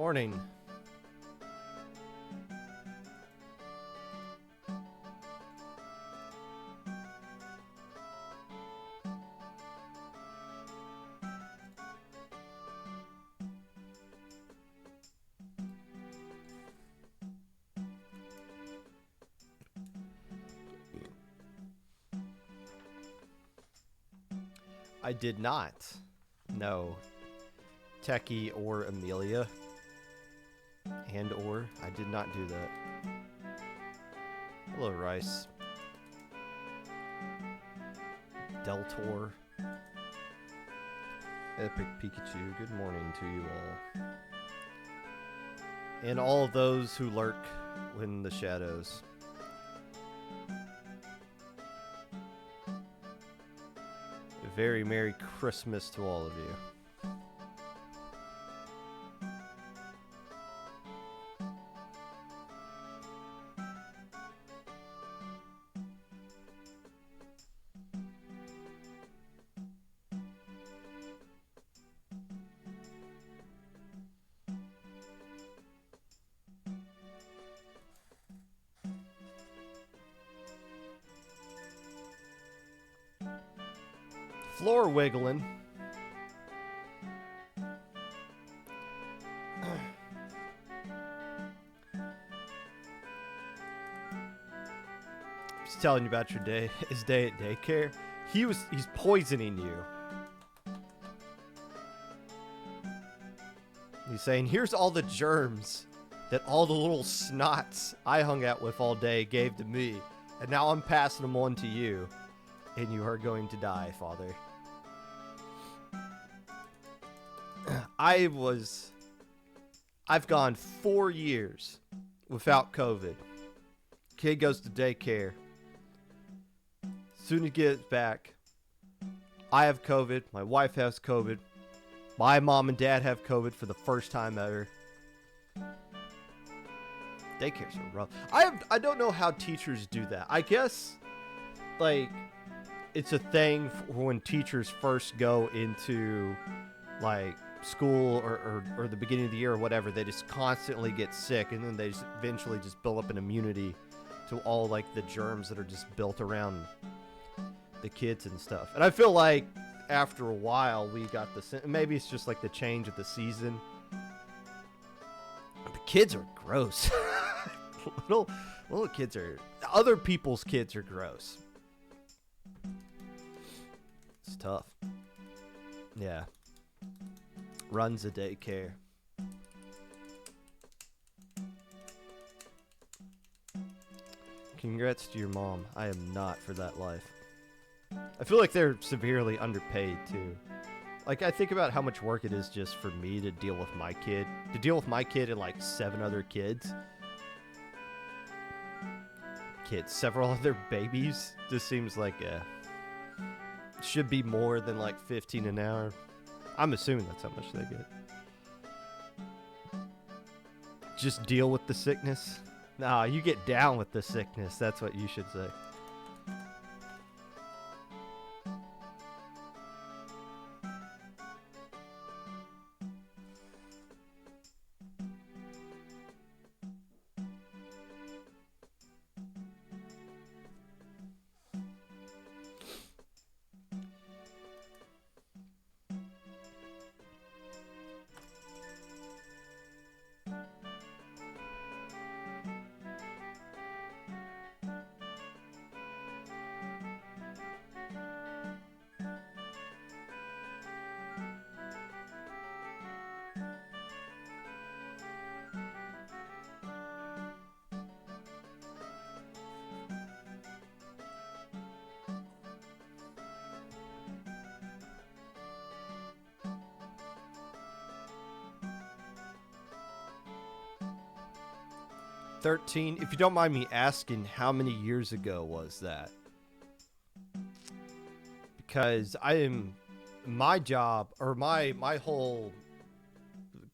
Morning. I did not know Techie or Amelia. And/or I did not do that. Hello, Rice. Deltor. Epic Pikachu. Good morning to you all. And all those who lurk in the shadows. A very Merry Christmas to all of you. Floor wiggling. Just telling you about your day, his day at daycare. He's poisoning you. He's saying, here's all the germs that all the little snots I hung out with all day gave to me, and now I'm passing them on to you, and you are going to die, Father. I've gone 4 years without COVID. Kid goes to daycare. Soon as he gets back, I have COVID. My wife has COVID. My mom and dad have COVID for the first time ever. Daycare's so rough. I don't know how teachers do that. I guess, like, it's a thing for when teachers first go into, like, school or the beginning of the year or whatever. They just constantly get sick, and then they just eventually just build up an immunity to all, like, the germs that are just built around the kids and stuff. And I feel like after a while we got maybe it's just like the change of the season. The kids are gross. little kids are, other people's kids are gross. It's tough. Yeah. Runs a daycare. Congrats to your mom. I am not for that life. I feel like they're severely underpaid too. Like, I think about how much work it is just for me to deal with my kid. To deal with my kid and like 7 other kids. Several other babies. This seems like should be more than like 15 an hour. I'm assuming that's how much they get. Just deal with the sickness? Nah, you get down with the sickness. That's what you should say. $13. If you don't mind me asking, how many years ago was that? Because my job, or my whole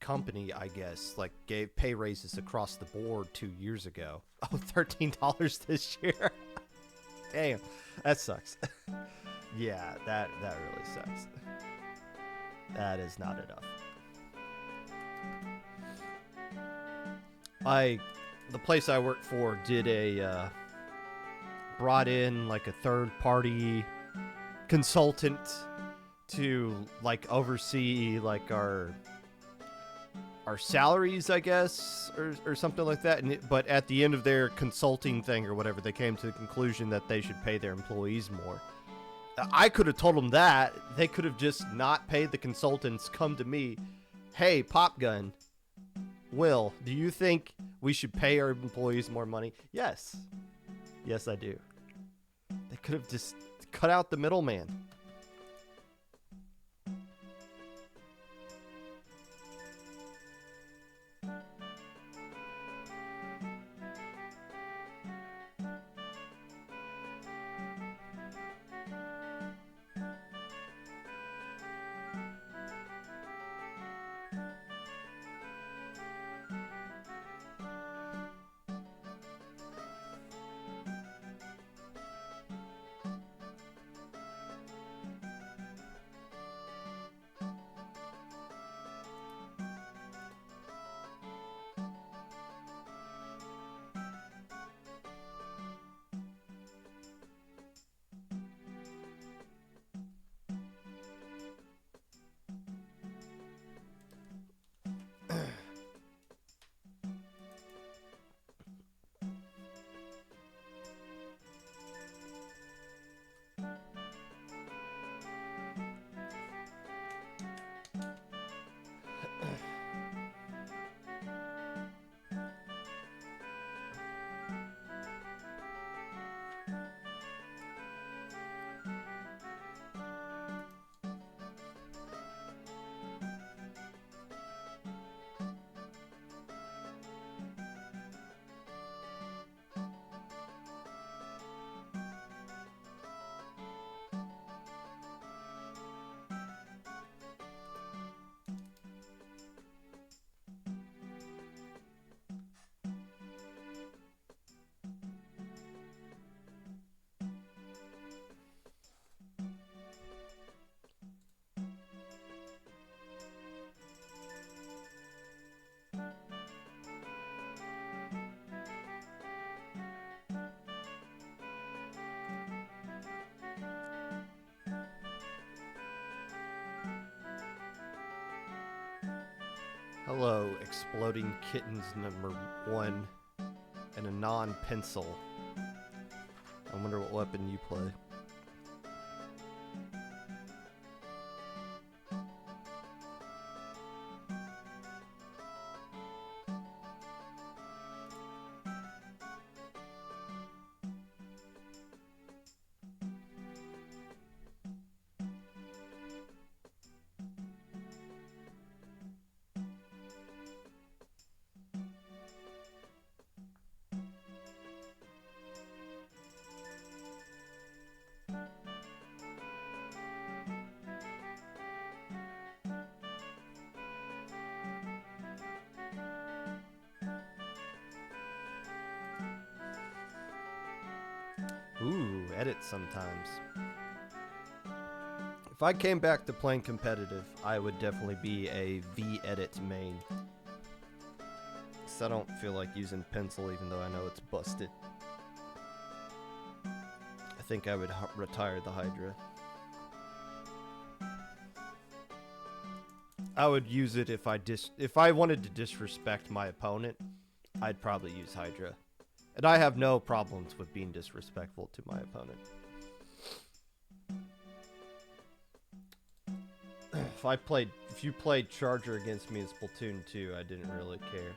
company, I guess, like, gave pay raises across the board 2 years ago. Oh, $13 this year. Damn, that sucks. Yeah, that really sucks. That is not enough. I the place I work for did a brought in like a third party consultant to like oversee like our salaries, I guess, or something like that. But at the end of their consulting thing or whatever, they came to the conclusion that they should pay their employees more. I could have told them that. They could have just not paid the consultants, come to me. Hey, Popgun, Will, do you think we should pay our employees more money? Yes. Yes, I do. They could have just cut out the middleman. Hello, Exploding Kittens #1 and a non-pencil. I wonder what weapon you play. Ooh, edit sometimes. If I came back to playing competitive, I would definitely be a V-edit main. Because I don't feel like using pencil even though I know it's busted. I think I would retire the Hydra. I would use it if I wanted to disrespect my opponent, I'd probably use Hydra. And I have no problems with being disrespectful to my opponent. If you played Charger against me in Splatoon 2, I didn't really care.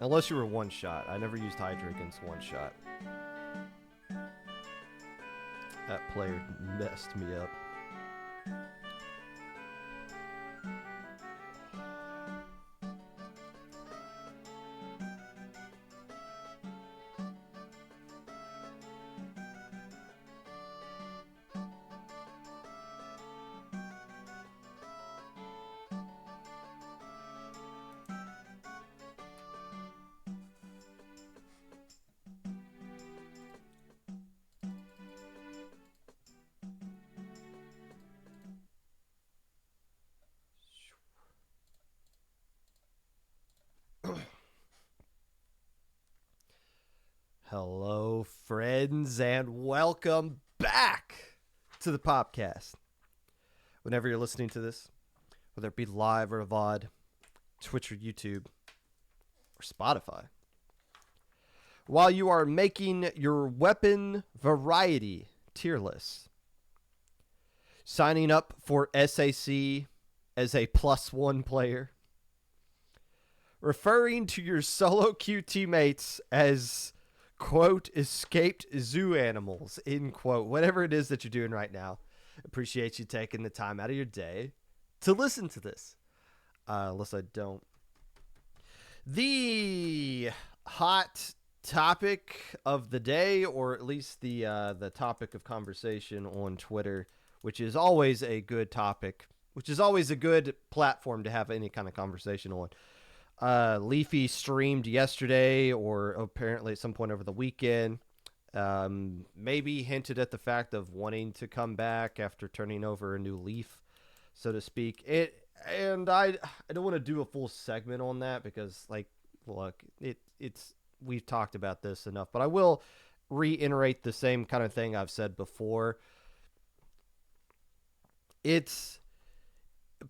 Unless you were one shot. I never used Hydra against one shot. That player messed me up. Hello, friends, and welcome back to the Popcast. Whenever you're listening to this, whether it be live or VOD, Twitch or YouTube, or Spotify, while you are making your weapon variety tier list, signing up for SAC as a +1 player, referring to your solo queue teammates as quote, escaped zoo animals, end quote, whatever it is that you're doing right now. Appreciate you taking the time out of your day to listen to this. Unless I don't. The hot topic of the day, or at least the topic of conversation on Twitter, which is always a good topic, which is always a good platform to have any kind of conversation on. Leafy streamed yesterday, or apparently at some point over the weekend. Maybe hinted at the fact of wanting to come back after turning over a new leaf, so to speak. I don't want to do a full segment on that because, like, look, it's we've talked about this enough, but I will reiterate the same kind of thing I've said before. It's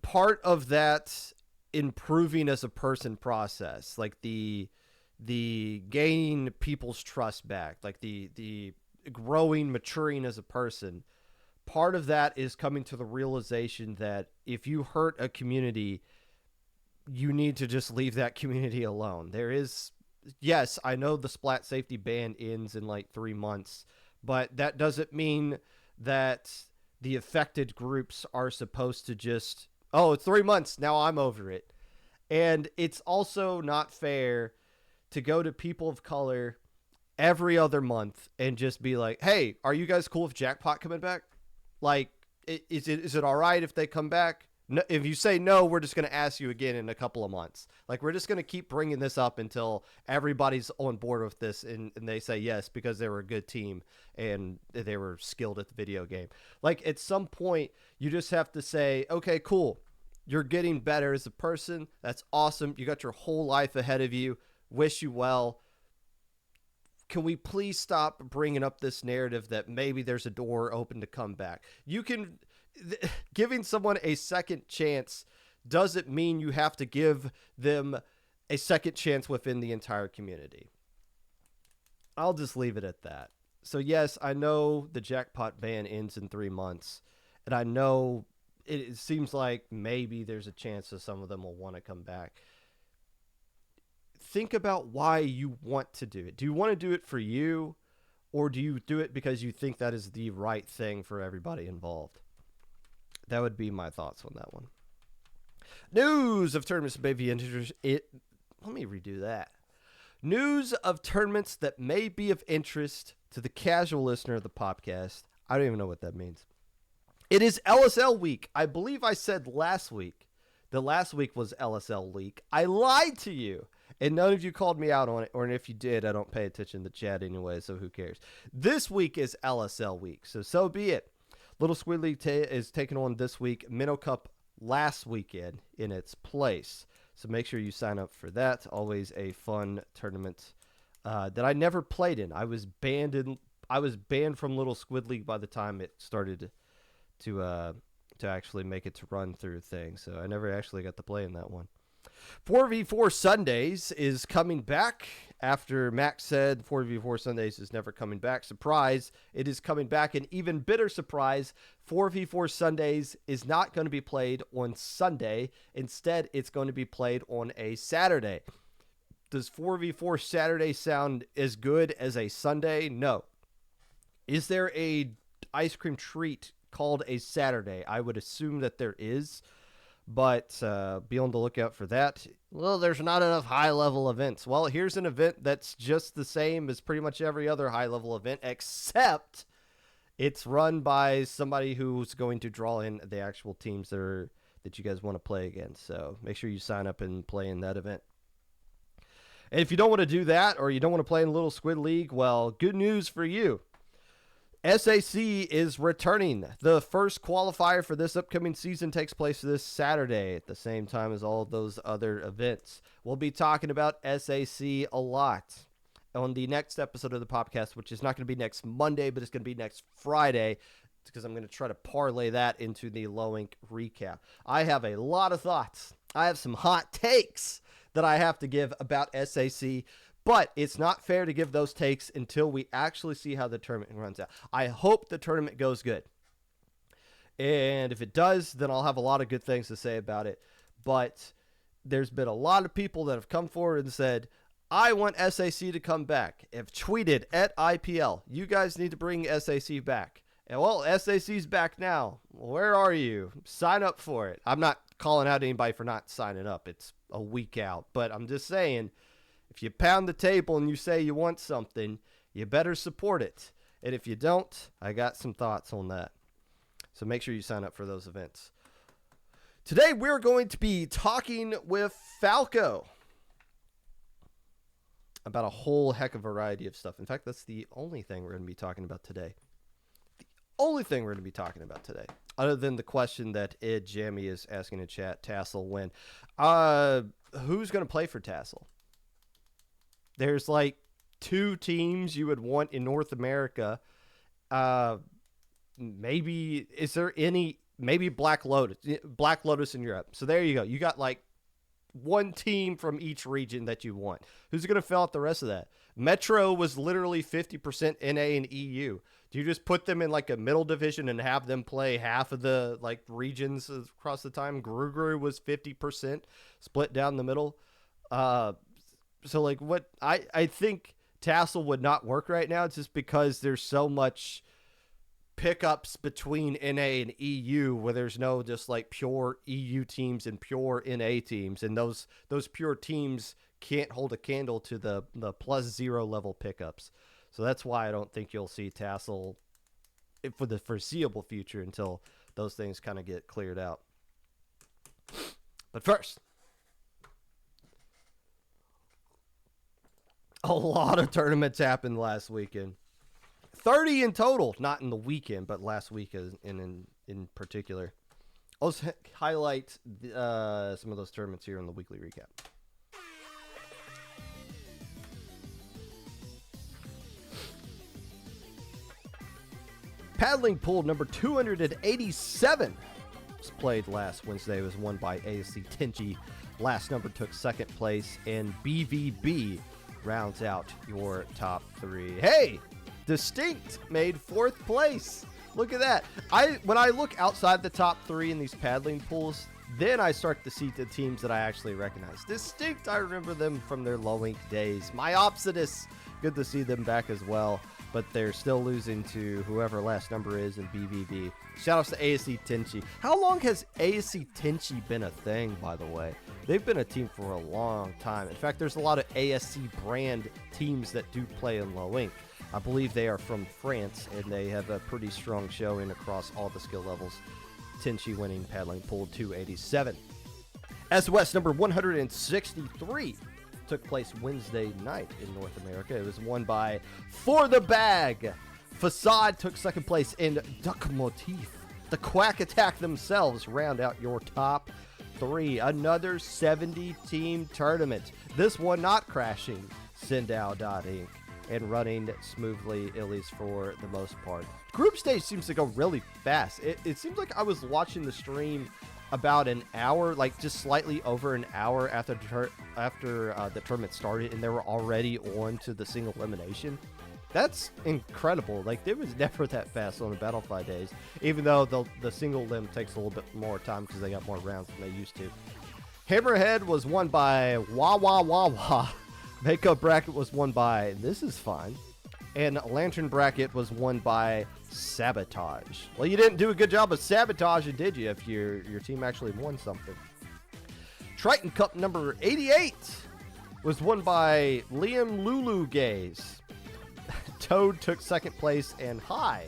part of that improving as a person process, like the gaining people's trust back, like the growing, maturing as a person. Part of that is coming to the realization that if you hurt a community, you need to just leave that community alone. There is, yes, I know the splat safety ban ends in like 3 months, but that doesn't mean that the affected groups are supposed to just, oh, it's 3 months, now I'm over it. And it's also not fair to go to people of color every other month and just be like, hey, are you guys cool with Jackpot coming back? Like, is it all right if they come back? No, if you say no, we're just going to ask you again in a couple of months. Like, we're just going to keep bringing this up until everybody's on board with this and they say yes because they were a good team and they were skilled at the video game. Like, at some point, you just have to say, okay, cool. You're getting better as a person. That's awesome. You got your whole life ahead of you. Wish you well. Can we please stop bringing up this narrative that maybe there's a door open to come back? Giving someone a second chance doesn't mean you have to give them a second chance within the entire community. I'll just leave it at that. So yes, I know the Jackpot ban ends in 3 months, and I know it seems like maybe there's a chance that some of them will want to come back. Think about why you want to do it. Do you want to do it for you, or do you do it because you think that is the right thing for everybody involved? That would be my thoughts on that one. News of tournaments that may be let me redo that. News of tournaments that may be of interest to the casual listener of the podcast. I don't even know what that means. It is LSL week. I believe I said last week. The last week was LSL week. I lied to you. And none of you called me out on it. Or if you did, I don't pay attention to the chat anyway, so who cares? This week is LSL week. So be it. Little Squid League is taking on this week. Minnow Cup last weekend in its place. So make sure you sign up for that. Always a fun tournament that I never played in. I was banned from Little Squid League by the time it started to actually make it to run through things. So I never actually got to play in that one. 4v4 Sundays is coming back after Max said 4v4 Sundays is never coming back. Surprise, it is coming back. An even bitter surprise, 4v4 Sundays is not going to be played on Sunday. Instead, it's going to be played on a Saturday. Does 4v4 Saturday sound as good as a Sunday? No. Is there a ice cream treat called a Saturday? I would assume that there is, but be on the lookout for that. Well, there's not enough high-level events. Well, here's an event that's just the same as pretty much every other high-level event, except it's run by somebody who's going to draw in the actual teams that you guys want to play against. So make sure you sign up and play in that event. And if you don't want to do that, or you don't want to play in Little Squid League, well, good news for you. SAC is returning. The first qualifier for this upcoming season takes place this Saturday at the same time as all of those other events. We'll be talking about SAC a lot. on the next episode of the podcast, which is not going to be next Monday, but it's going to be next Friday, because I'm going to try to parlay that into the Low Ink recap. I have a lot of thoughts. I have some hot takes that I have to give about SAC, but it's not fair to give those takes until we actually see how the tournament runs out. I hope the tournament goes good. And if it does, then I'll have a lot of good things to say about it. But there's been a lot of people that have come forward and said, I want SAC to come back. Have tweeted at IPL, you guys need to bring SAC back. And well, SAC's back now. Where are you? Sign up for it. I'm not calling out anybody for not signing up. It's a week out. But I'm just saying, if you pound the table and you say you want something, you better support it. And if you don't, I got some thoughts on that. So make sure you sign up for those events. Today, we're going to be talking with Falco about a whole heck of a variety of stuff. In fact, that's the only thing we're going to be talking about today. Only thing we're going to be talking about today, other than the question that Ed Jammy is asking in chat, Tassel when. Who's going to play for Tassel? There's like 2 teams you would want in North America. Maybe, is there any, maybe Black Lotus in Europe. So there you go. You got like 1 team from each region that you want. Who's going to fill out the rest of that? Metro was literally 50% NA and EU. Do you just put them in like a middle division and have them play half of the like regions across the time? Guru was 50% split down the middle. So like what I think Tassel would not work right now just because there's so much pickups between NA and EU where there's no just like pure EU teams and pure NA teams, and those pure teams can't hold a candle to the +0 level pickups. So that's why I don't think you'll see Tassel for the foreseeable future until those things kind of get cleared out. But first, a lot of tournaments happened last weekend. 30 in total, not in the weekend, but last week in particular. I'll just highlight some of those tournaments here in the weekly recap. Paddling pool number 287 was played last Wednesday. It was won by ASC Tenchi. Last number took second place, and BVB rounds out your top 3. Hey, Distinct made 4th place. Look at that. When I look outside the top 3 in these paddling pools, then I start to see the teams that I actually recognize. Distinct, I remember them from their Low Ink days. Myopsidus, good to see them back as well. But they're still losing to whoever last number is in BVB. Shoutouts to ASC Tenchi. How long has ASC Tenchi been a thing, by the way? They've been a team for a long time. In fact, there's a lot of ASC brand teams that do play in Low Ink. I believe they are from France, and they have a pretty strong showing across all the skill levels. Tenchi winning paddling pool 287. SOS number 163 took place Wednesday night in North America. It was won by For the Bag. Facade took second place, and Duck Motif, the Quack Attack themselves, round out your top 3. Another 70-team tournament. This one not crashing Sindao.Inc. and running smoothly, at least for the most part. Group stage seems to go really fast. It seems like I was watching the stream about an hour, like just slightly over an hour after the tournament started, and they were already on to the single elimination. That's incredible. Like, it was never that fast on the Battlefly days, even though the single limb takes a little bit more time because they got more rounds than they used to. Hammerhead was won by Wah Wah Wah Wah. Makeup Bracket was won by This Is Fine. And Lantern Bracket was won by Sabotage. Well, you didn't do a good job of sabotaging, did you, if your team actually won something? Triton Cup number 88 was won by Liam Lulu Gaze. Toad took second place, and High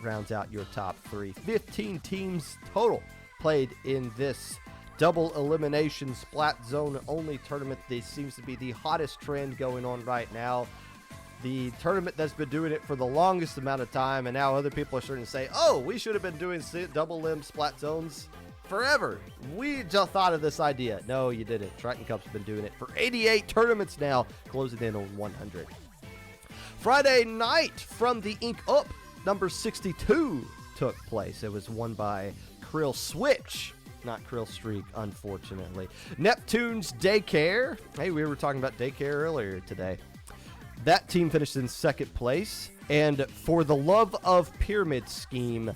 rounds out your top 3. 15 teams total played in this double elimination splat zone only tournament. This seems to be the hottest trend going on right now. The tournament that's been doing it for the longest amount of time, and now other people are starting to say, oh, we should have been doing double limb splat zones forever. We just thought of this idea. No, you didn't. Triton Cup's been doing it for 88 tournaments now, closing in on 100. Friday night from the Ink Up, number 62 took place. It was won by Krill Switch, not Krill Streak, unfortunately. Neptune's Daycare. Hey, we were talking about Daycare earlier today. That team finished in second place. And For the Love of Pyramid Scheme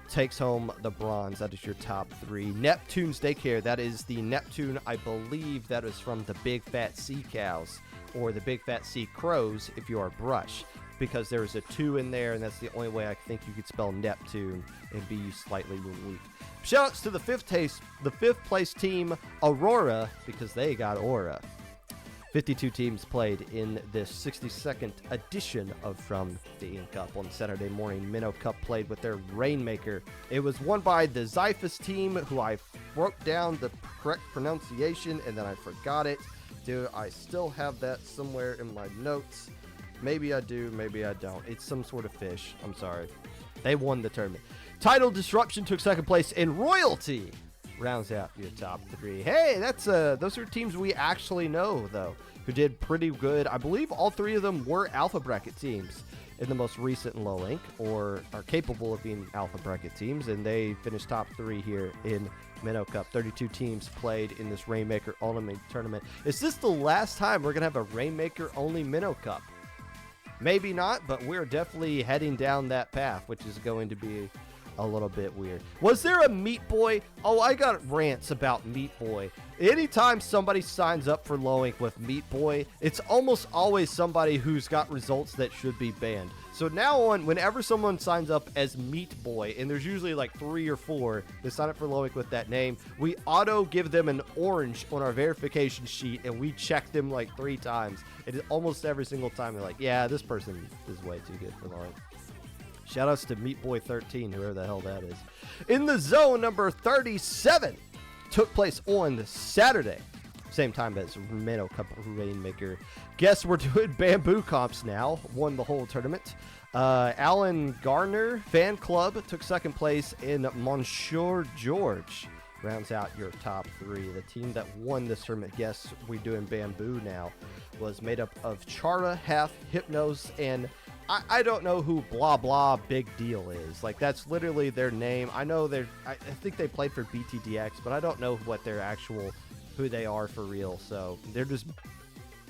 takes home the bronze. That is your top three. Neptune's Daycare, that is the Neptune, I believe that is from the Big Fat Sea Cows, or the Big Fat Sea Crows if you are Brush, because there is a 2 in there, and that's the only way I think you could spell Neptune and be slightly unique. Shoutouts to the fifth place team, Aurora, because they got Aura. 52 teams played in this 62nd edition of From the Ink Up. On Saturday morning, Minnow Cup played with their Rainmaker. It was won by the Zyphus team, who I broke down the correct pronunciation, and then I forgot it. Dude, I still have that somewhere in my notes. Maybe I do, maybe I don't. It's some sort of fish. I'm sorry. They won the tournament. Title Disruption took second place, and Royalty rounds out your top three. Hey, that's those are teams we actually know, though, who did pretty good. I believe all three of them were alpha bracket teams in the most recent low ink, or are capable of being alpha bracket teams, and they finished top three here in Minnow Cup. 32 teams played in this Rainmaker Ultimate Tournament. Is this the last time we're gonna have a Rainmaker only Minnow Cup? Maybe not, but we're definitely heading down that path, which is going to be a little bit weird. Was there a Meat Boy? Oh, I got rants about Meat Boy. Anytime somebody signs up for low ink with Meat Boy, it's almost always somebody who's got results that should be banned. So now on, whenever someone signs up as Meat Boy, and there's usually like 3 or 4 that sign up for low ink with that name, we auto give them an orange on our verification sheet, and we check them like 3 times. And almost every single time they're like, yeah, this person is way too good for low ink. Shoutouts to Meat Boy 13, whoever the hell that is. In the Zone, number 37 took place on Saturday. Same time as Minnow Cup Rainmaker. Guess we're doing bamboo comps now. Won the whole tournament. Alan Garner Fan Club took second place, in Monsieur George rounds out your top three. The team that won this tournament, guess we're doing bamboo now, was made up of Chara, Half, Hypnos, and I don't know who Blah Blah Big Deal is. Like, that's literally their name. I know I think they played for BTDX, but I don't know what their actual, who they are for real. So they're just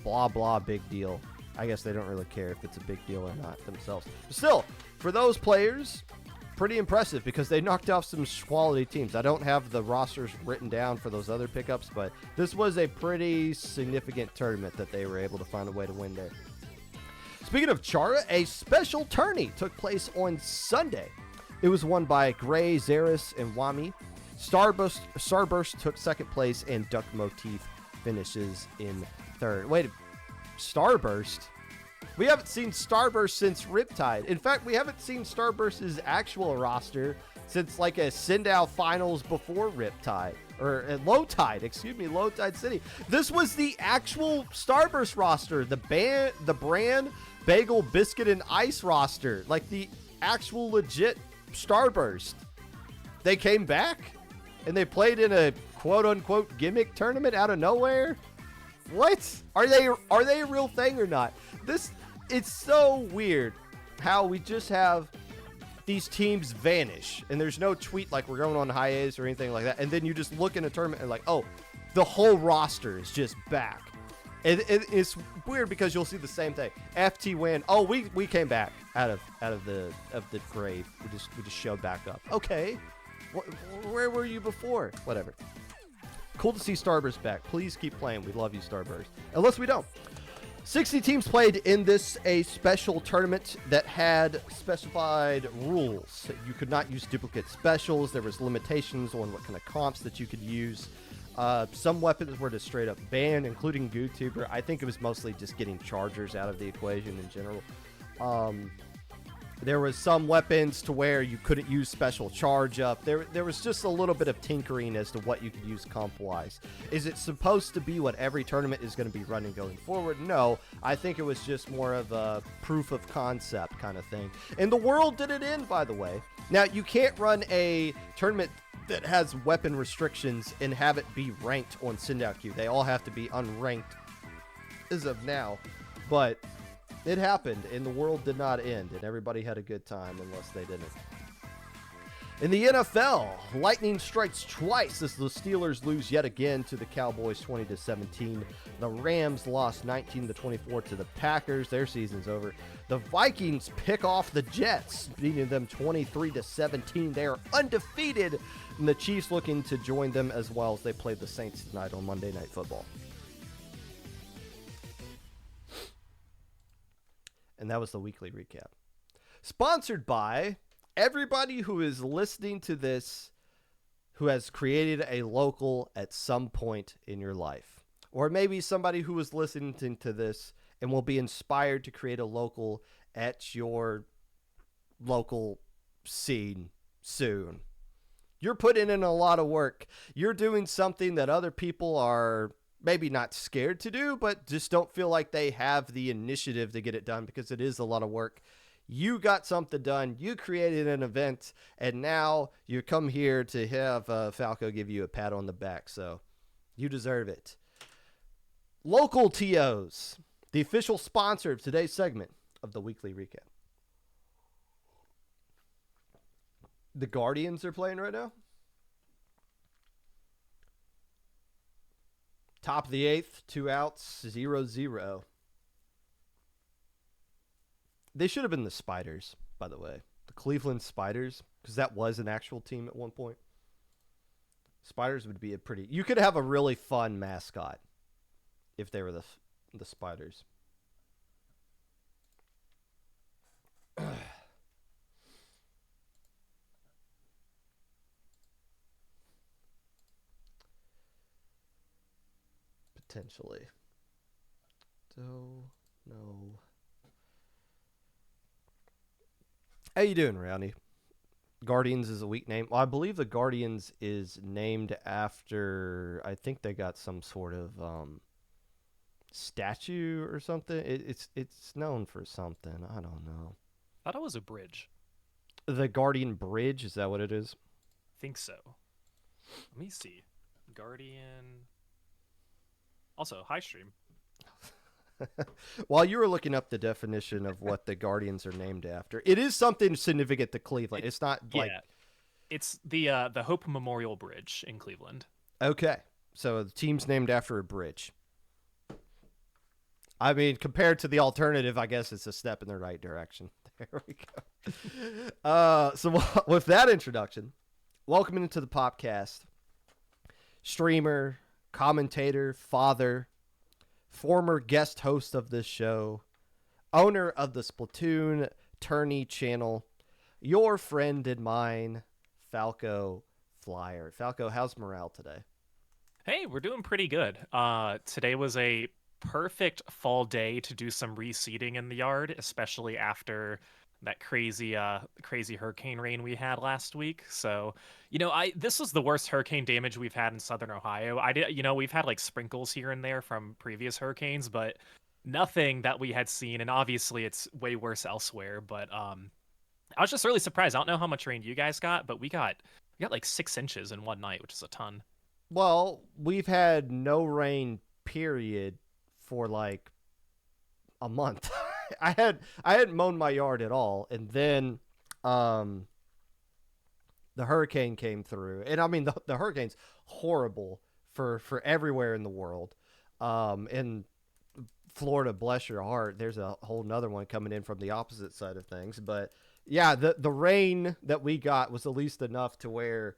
Blah Blah Big Deal. I guess they don't really care if it's a big deal or not themselves. But still, for those players, pretty impressive, because they knocked off some quality teams. I don't have the rosters written down for those other pickups, but this was a pretty significant tournament that they were able to find a way to win there. Speaking of Chara, a special tourney took place on Sunday. It was won by Gray, Zaris, and Wami. Starburst took second place, and Duck Motif finishes in third. Wait, Starburst? We haven't seen Starburst since Riptide. In fact, we haven't seen Starburst's actual roster since like a Sindao finals before Riptide. Or Low Tide City. This was the actual Starburst roster. The brand Bagel, Biscuit, and Ice roster. Like the actual legit Starburst. They came back and they played in a quote-unquote gimmick tournament out of nowhere. What? Are they a real thing or not? It's so weird how we just have these teams vanish and there's no tweet like we're going on hiatus or anything like that, and then you just look in a tournament and like, oh, the whole roster is just back. It's weird because you'll see the same thing. FT win. Oh, we came back out of the grave. We just showed back up. Okay, where were you before? Whatever. Cool to see Starburst back. Please keep playing. We love you, Starburst. Unless we don't. 60 teams played in this a special tournament that had specified rules. You could not use duplicate specials. There was limitations on what kind of comps that you could use. Some weapons were just straight up banned, including GooTuber. I think it was mostly just getting chargers out of the equation in general. There was some weapons to where you couldn't use special charge up. There was just a little bit of tinkering as to what you could use comp-wise. Is it supposed to be what every tournament is going to be running going forward? No. I think it was just more of a proof of concept kind of thing. And the world did it in, by the way. Now, you can't run a tournament that has weapon restrictions and have it be ranked on send-out queue. They all have to be unranked as of now. But it happened, and the world did not end, and everybody had a good time unless they didn't. In the NFL, lightning strikes twice as the Steelers lose yet again to the Cowboys 20-17. The Rams lost 19-24 to the Packers. Their season's over. The Vikings pick off the Jets, beating them 23-17. They are undefeated, and the Chiefs looking to join them as well as they play the Saints tonight on Monday Night Football. And that was the weekly recap. Sponsored by everybody who is listening to this who has created a local at some point in your life. Or maybe somebody who is listening to this and will be inspired to create a local at your local scene soon. You're putting in a lot of work. You're doing something that other people are maybe not scared to do, but just don't feel like they have the initiative to get it done because it is a lot of work. You got something done. You created an event, and now you come here to have Falco give you a pat on the back. So you deserve it. Local TOs, the official sponsor of today's segment of the weekly recap. The Guardians are playing right now. Top of the 8th, 2 outs, 0-0. They should have been the Spiders, by the way. The Cleveland Spiders, because that was an actual team at one point. Spiders would be a pretty... You could have a really fun mascot if they were the Spiders. Potentially. Don't know. How you doing, Roundy? Guardians is a weak name. Well, I believe the Guardians is named after... I think they got some sort of statue or something. It's known for something. I don't know. I thought it was a bridge. The Guardian Bridge, is that what it is? I think so. Let me see. Guardian... Also, hi, stream. While you were looking up the definition of what the Guardians are named after, it is something significant to Cleveland. It's not like... Yeah. It's the Hope Memorial Bridge in Cleveland. Okay. So the team's named after a bridge. I mean, compared to the alternative, I guess it's a step in the right direction. There we go. So with that introduction, welcome into the Popcast. Streamer, commentator, father, former guest host of this show, owner of the Splatoon Tourney channel, your friend and mine, Falco Flyer. Falco, how's morale today? Hey, we're doing pretty good. Today was a perfect fall day to do some reseeding in the yard, especially after that crazy hurricane rain we had last week. So, this was the worst hurricane damage we've had in Southern Ohio. We've had like sprinkles here and there from previous hurricanes, but nothing that we had seen. And obviously it's way worse elsewhere. But I was just really surprised. I don't know how much rain you guys got, but we got like 6 inches in one night, which is a ton. Well, we've had no rain, period, for like a month. I hadn't mown my yard at all, and then the hurricane came through, and I mean the hurricane's horrible for everywhere in the world. In Florida, bless your heart, there's a whole nother one coming in from the opposite side of things. But yeah, the rain that we got was at least enough to where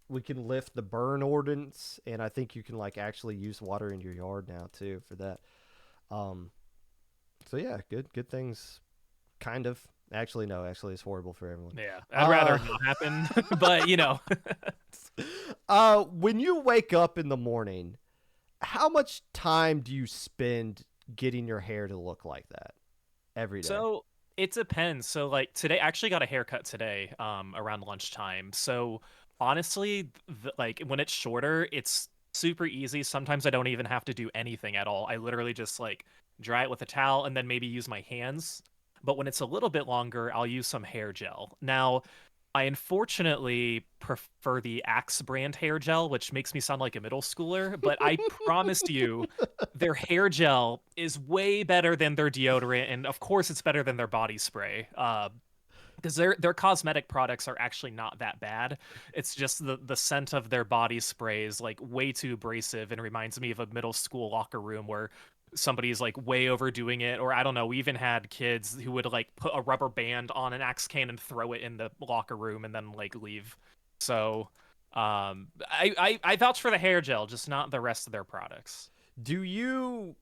we can lift the burn ordinance, and I think you can like actually use water in your yard now too for that. So yeah, good things, kind of. Actually, no. Actually, it's horrible for everyone. Yeah, I'd rather it not happen, but when you wake up in the morning, how much time do you spend getting your hair to look like that every day? So it depends. So like today, I actually got a haircut today, around lunchtime. So honestly, like when it's shorter, it's super easy. Sometimes I don't even have to do anything at all. I literally just like dry it with a towel and then maybe use my hands. But when it's a little bit longer, I'll use some hair gel. Now, I unfortunately prefer the Axe brand hair gel, which makes me sound like a middle schooler, but I promise you, their hair gel is way better than their deodorant, and of course, it's better than their body spray. Because their cosmetic products are actually not that bad. It's just the scent of their body spray is like way too abrasive and reminds me of a middle school locker room where somebody's like way overdoing it. Or I don't know, we even had kids who would like put a rubber band on an axe can and throw it in the locker room and then like leave. So I vouch for the hair gel, just not the rest of their products. Do you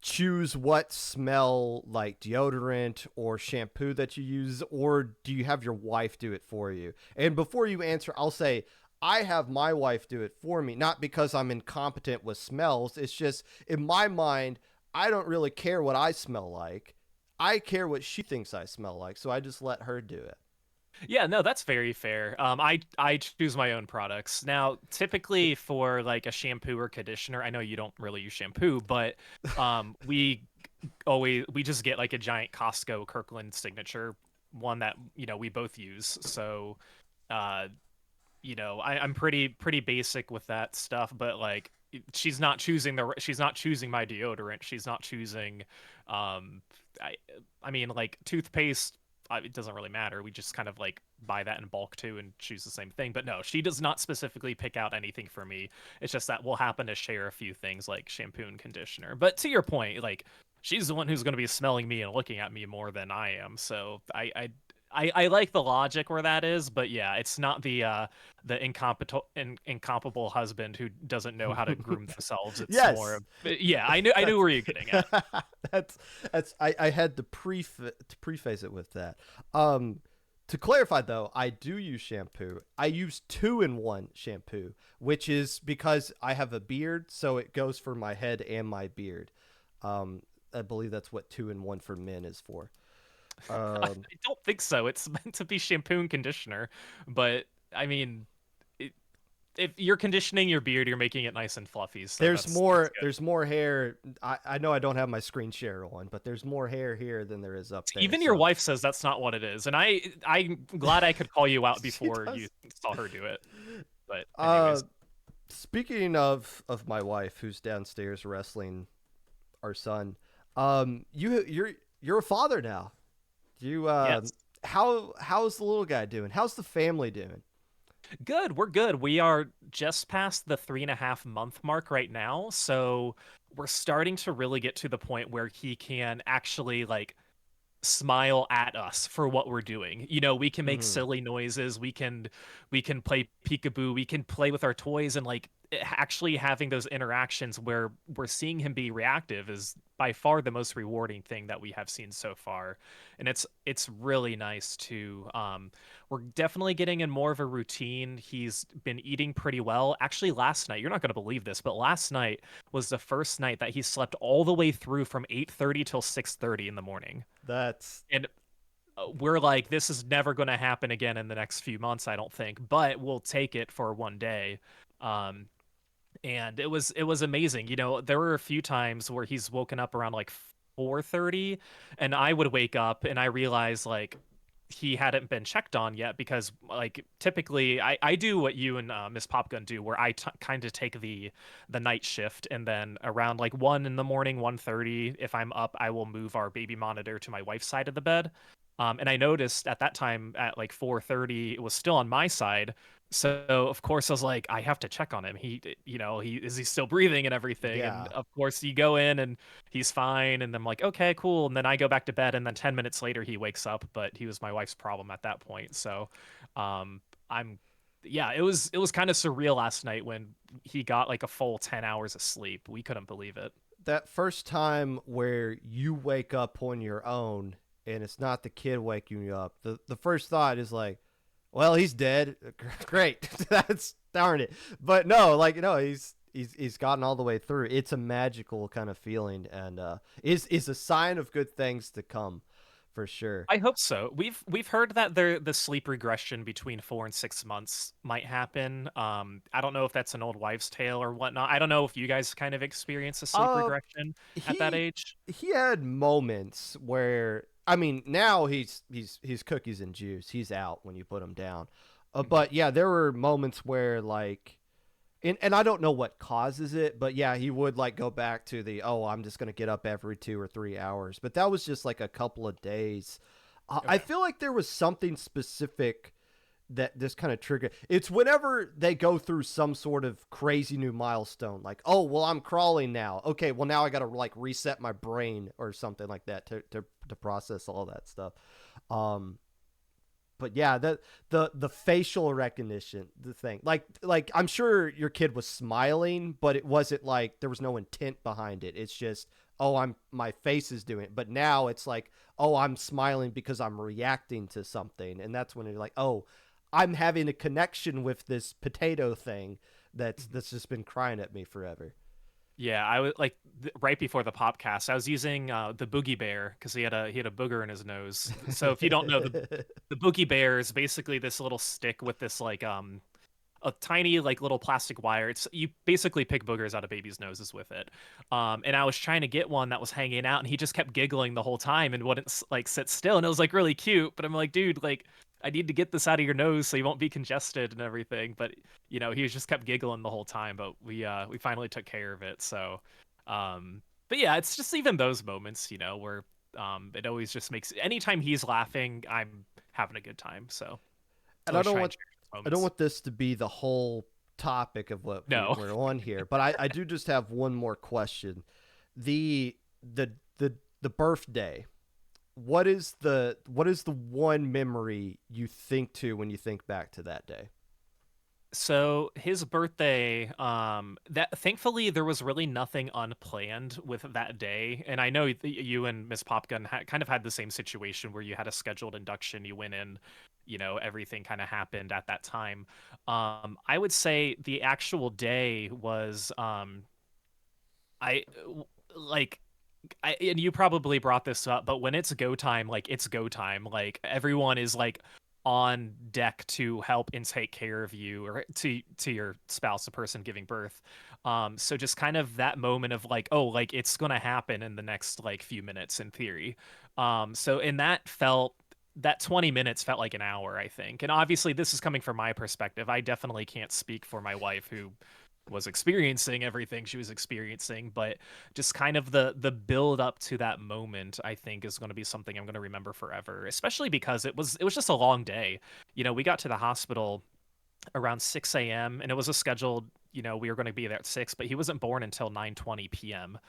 choose what smell like deodorant or shampoo that you use, or do you have your wife do it for you? And before you answer, I'll say I have my wife do it for me, not because I'm incompetent with smells. It's just in my mind, I don't really care what I smell like. I care what she thinks I smell like, so I just let her do it. Yeah, no, that's very fair. I choose my own products. Now, typically for like a shampoo or conditioner, I know you don't really use shampoo, but we just get like a giant Costco Kirkland signature one that, we both use. So, uh, I'm pretty basic with that stuff, but like she's not choosing my deodorant. She's not choosing um I I mean like toothpaste, it doesn't really matter. We just kind of like buy that in bulk too and choose the same thing. But no, she does not specifically pick out anything for me. It's just that we'll happen to share a few things like shampoo and conditioner. But to your point, like she's the one who's going to be smelling me and looking at me more than I am. So I like the logic where that is, but yeah, it's not the incomparable husband who doesn't know how to groom themselves. It's more Yes. of yeah, I knew where you're getting at. that's I had to preface it with that. To clarify though, I do use shampoo. I use 2-in-1 shampoo, which is because I have a beard, so it goes for my head and my beard. I believe that's what 2-in-1 for men is for. I Um, don't think so. It's meant to be shampoo and conditioner, but I mean, it, if you're conditioning your beard, you're making it nice and fluffy. So that's good. there's more hair. I know I don't have my screen share on, but there's more hair here than there is up there. Even your So wife says that's not what it is, and I'm glad I could call you out she before you does. saw her do it. But Uh, anyways, Speaking of my wife who's downstairs wrestling our son, you're a father now. You yes. how's the little guy doing? How's the family doing? Good, we're good. We are just past the 3.5 month mark right now, so we're starting to really get to the point where he can actually like smile at us for what we're doing. We can make Hmm. silly noises, we can play peekaboo, we can play with our toys, and like actually having those interactions where we're seeing him be reactive is by far the most rewarding thing that we have seen so far. And it's really nice to we're definitely getting in more of a routine. He's been eating pretty well. Actually, last night, you're not going to believe this, but last night was the first night that he slept all the way through from 8:30 till 6:30 in the morning. That's And we're like, this is never going to happen again in the next few months, I don't think, but we'll take it for one day. Um, and it was amazing. There were a few times where he's woken up around like 4:30, and I would wake up and I realize like he hadn't been checked on yet because like typically I do what you and Miss Popgun do where I kind of take the night shift, and then around like 1 in the morning, 1:30, if I'm up, I will move our baby monitor to my wife's side of the bed. And I noticed at that time at like 4:30 it was still on my side. So of course I was like, I have to check on him. He is he still breathing and everything. And yeah. of course you go in and he's fine. And I'm like, okay, cool. And then I go back to bed. And then 10 minutes later he wakes up, but he was my wife's problem at that point. So, um, I'm, yeah, it was kind of surreal last night when he got like a full 10 hours of sleep. We couldn't believe it. That first time where you wake up on your own and it's not the kid waking you up. The first thought is like, well, he's dead. Great. That's darn it. But no, like no, he's gotten all the way through. It's a magical kind of feeling, and is a sign of good things to come, for sure. I hope so. We've heard that the sleep regression between 4 and 6 months might happen. I don't know if that's an old wives' tale or whatnot. I don't know if you guys kind of experience a sleep Uh, regression at that he age. he had moments where. I mean, now he's cookies and juice. He's out when you put him down. Mhm. But yeah, there were moments where like, and I don't know what causes it, but yeah, he would like go back to the, oh, I'm just gonna get up every 2 or 3 hours. But that was just like a couple of days. I Okay. feel like there was something specific that this kind of trigger. It's whenever they go through some sort of crazy new milestone, like, oh, well, I'm crawling now. Okay, well, now I got to like reset my brain or something like that to process all that stuff. Um, but yeah, the facial recognition, the thing, like I'm sure your kid was smiling, but it wasn't like there was no intent behind it. It's just, oh, my face is doing it. But now it's like, oh, I'm smiling because I'm reacting to something, and that's when you're like, oh, I'm having a connection with this potato thing that's just been crying at me forever. Yeah, I was like right before the Popcast, I was using the Boogie Bear because he had a booger in his nose. So if you don't know, the Boogie Bear is basically this little stick with this like a tiny like little plastic wire. It's you basically pick boogers out of babies' noses with it. And I was trying to get one that was hanging out, and he just kept giggling the whole time and wouldn't like sit still. And it was like really cute, but I'm like, dude, like I need to get this out of your nose so you won't be congested and everything. But he just kept giggling the whole time. But we finally took care of it. So, but yeah, it's just even those moments, where it always just makes anytime he's laughing, I'm having a good time. So I And always try and cherish those I don't moments. want this to be the whole topic of what No. we're on here, but I do just have one more question. The the the the birthday. What is the one memory you think to when you think back to that day? So his birthday, that thankfully there was really nothing unplanned with that day, and I know you and Miss Popgun kind of had the same situation where you had a scheduled induction, you went in, everything kind of happened at that time. I would say the actual day was, I like and you probably brought this up, but when it's go time, like it's go time. Like everyone is like on deck to help and take care of you or to your spouse, the person giving birth. So just kind of that moment of like, oh, like it's gonna happen in the next like few minutes in theory. So in that 20 minutes felt like an hour, I think. And obviously this is coming from my perspective. I definitely can't speak for my wife who was experiencing everything she was experiencing, but just kind of the build up to that moment, I think, is going to be something I'm going to remember forever, especially because it was just a long day. We got to the hospital around 6 a.m. and it was a scheduled, we were going to be there at 6, but he wasn't born until 9:20 p.m.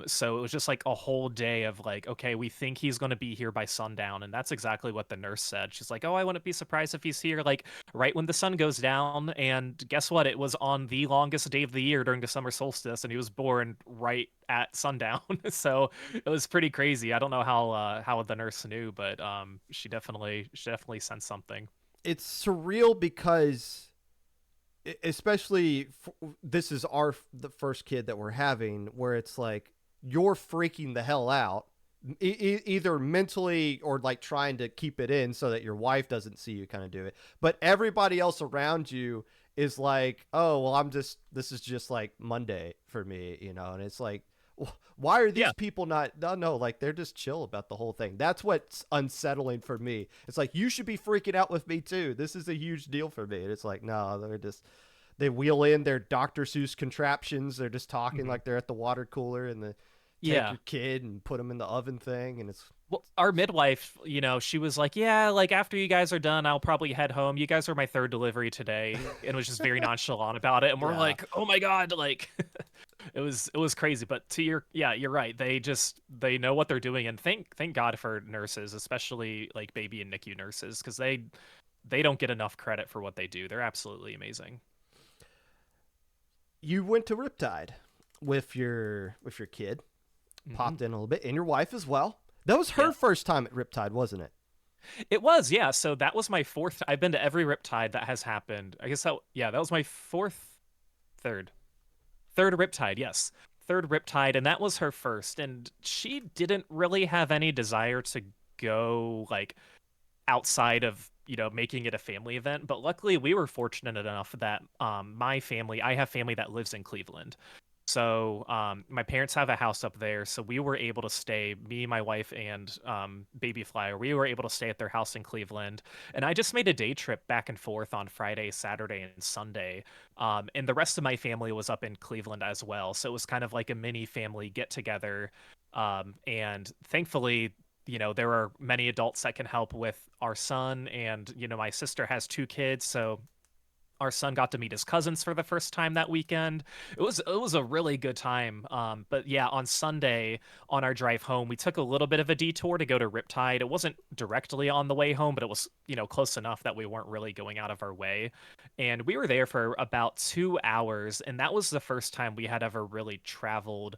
So it was just like a whole day of like, okay, we think he's going to be here by sundown. And that's exactly what the nurse said. She's like, oh, I wouldn't be surprised if he's here like right when the sun goes down. And guess what? It was on the longest day of the year during the summer solstice, and he was born right at sundown. So it was pretty crazy. I don't know how the nurse knew, but she definitely sensed something. It's surreal because especially this is the first kid that we're having where it's like you're freaking the hell out either mentally or like trying to keep it in so that your wife doesn't see you kind of do it, but everybody else around you is like, oh, well, this is just like Monday for me, and it's like, why are these Yeah. people not, no, like they're just chill about the whole thing. That's what's unsettling for me. It's like, you should be freaking out with me too. This is a huge deal for me. And it's like, no, they wheel in their Dr. Seuss contraptions. They're just talking Mhm. like they're at the water cooler, and take Yeah. your kid and put them in the oven thing, and it's Well, our midwife, she was like, "Yeah, like after you guys are done, I'll probably head home. You guys are my third delivery today," and was just very nonchalant about it. And we're yeah. like, "Oh my god!" Like, it was crazy. But yeah, you're right. They know what they're doing, and thank God for nurses, especially like baby and NICU nurses, because they don't get enough credit for what they do. They're absolutely amazing. You went to Riptide with your kid, Hmm. popped in a little bit, and your wife as well. That was her Yeah, first time at Riptide, wasn't it? it was. Yeah, so that was my fourth. I've been to every Riptide that has happened. I guess that was my third. Third Riptide, yes. Third Riptide, and that was her first. And she didn't really have any desire to go like outside of, making it a family event. But luckily we were fortunate enough that my family, I have family that lives in Cleveland. So my parents have a house up there, so we were able to stay, me, my wife, and Baby Flyer. We were able to stay at their house in Cleveland, and I just made a day trip back and forth on Friday, Saturday, and Sunday. And the rest of my family was up in Cleveland as well, so it was kind of like a mini family get together. And thankfully, there are many adults that can help with our son, and my sister has two kids, so our son got to meet his cousins for the first time that weekend. It was a really good time. But yeah, on Sunday on our drive home, we took a little bit of a detour to go to Riptide. It wasn't directly on the way home, but it was close enough that we weren't really going out of our way. And we were there for about 2 hours, and that was the first time we had ever really traveled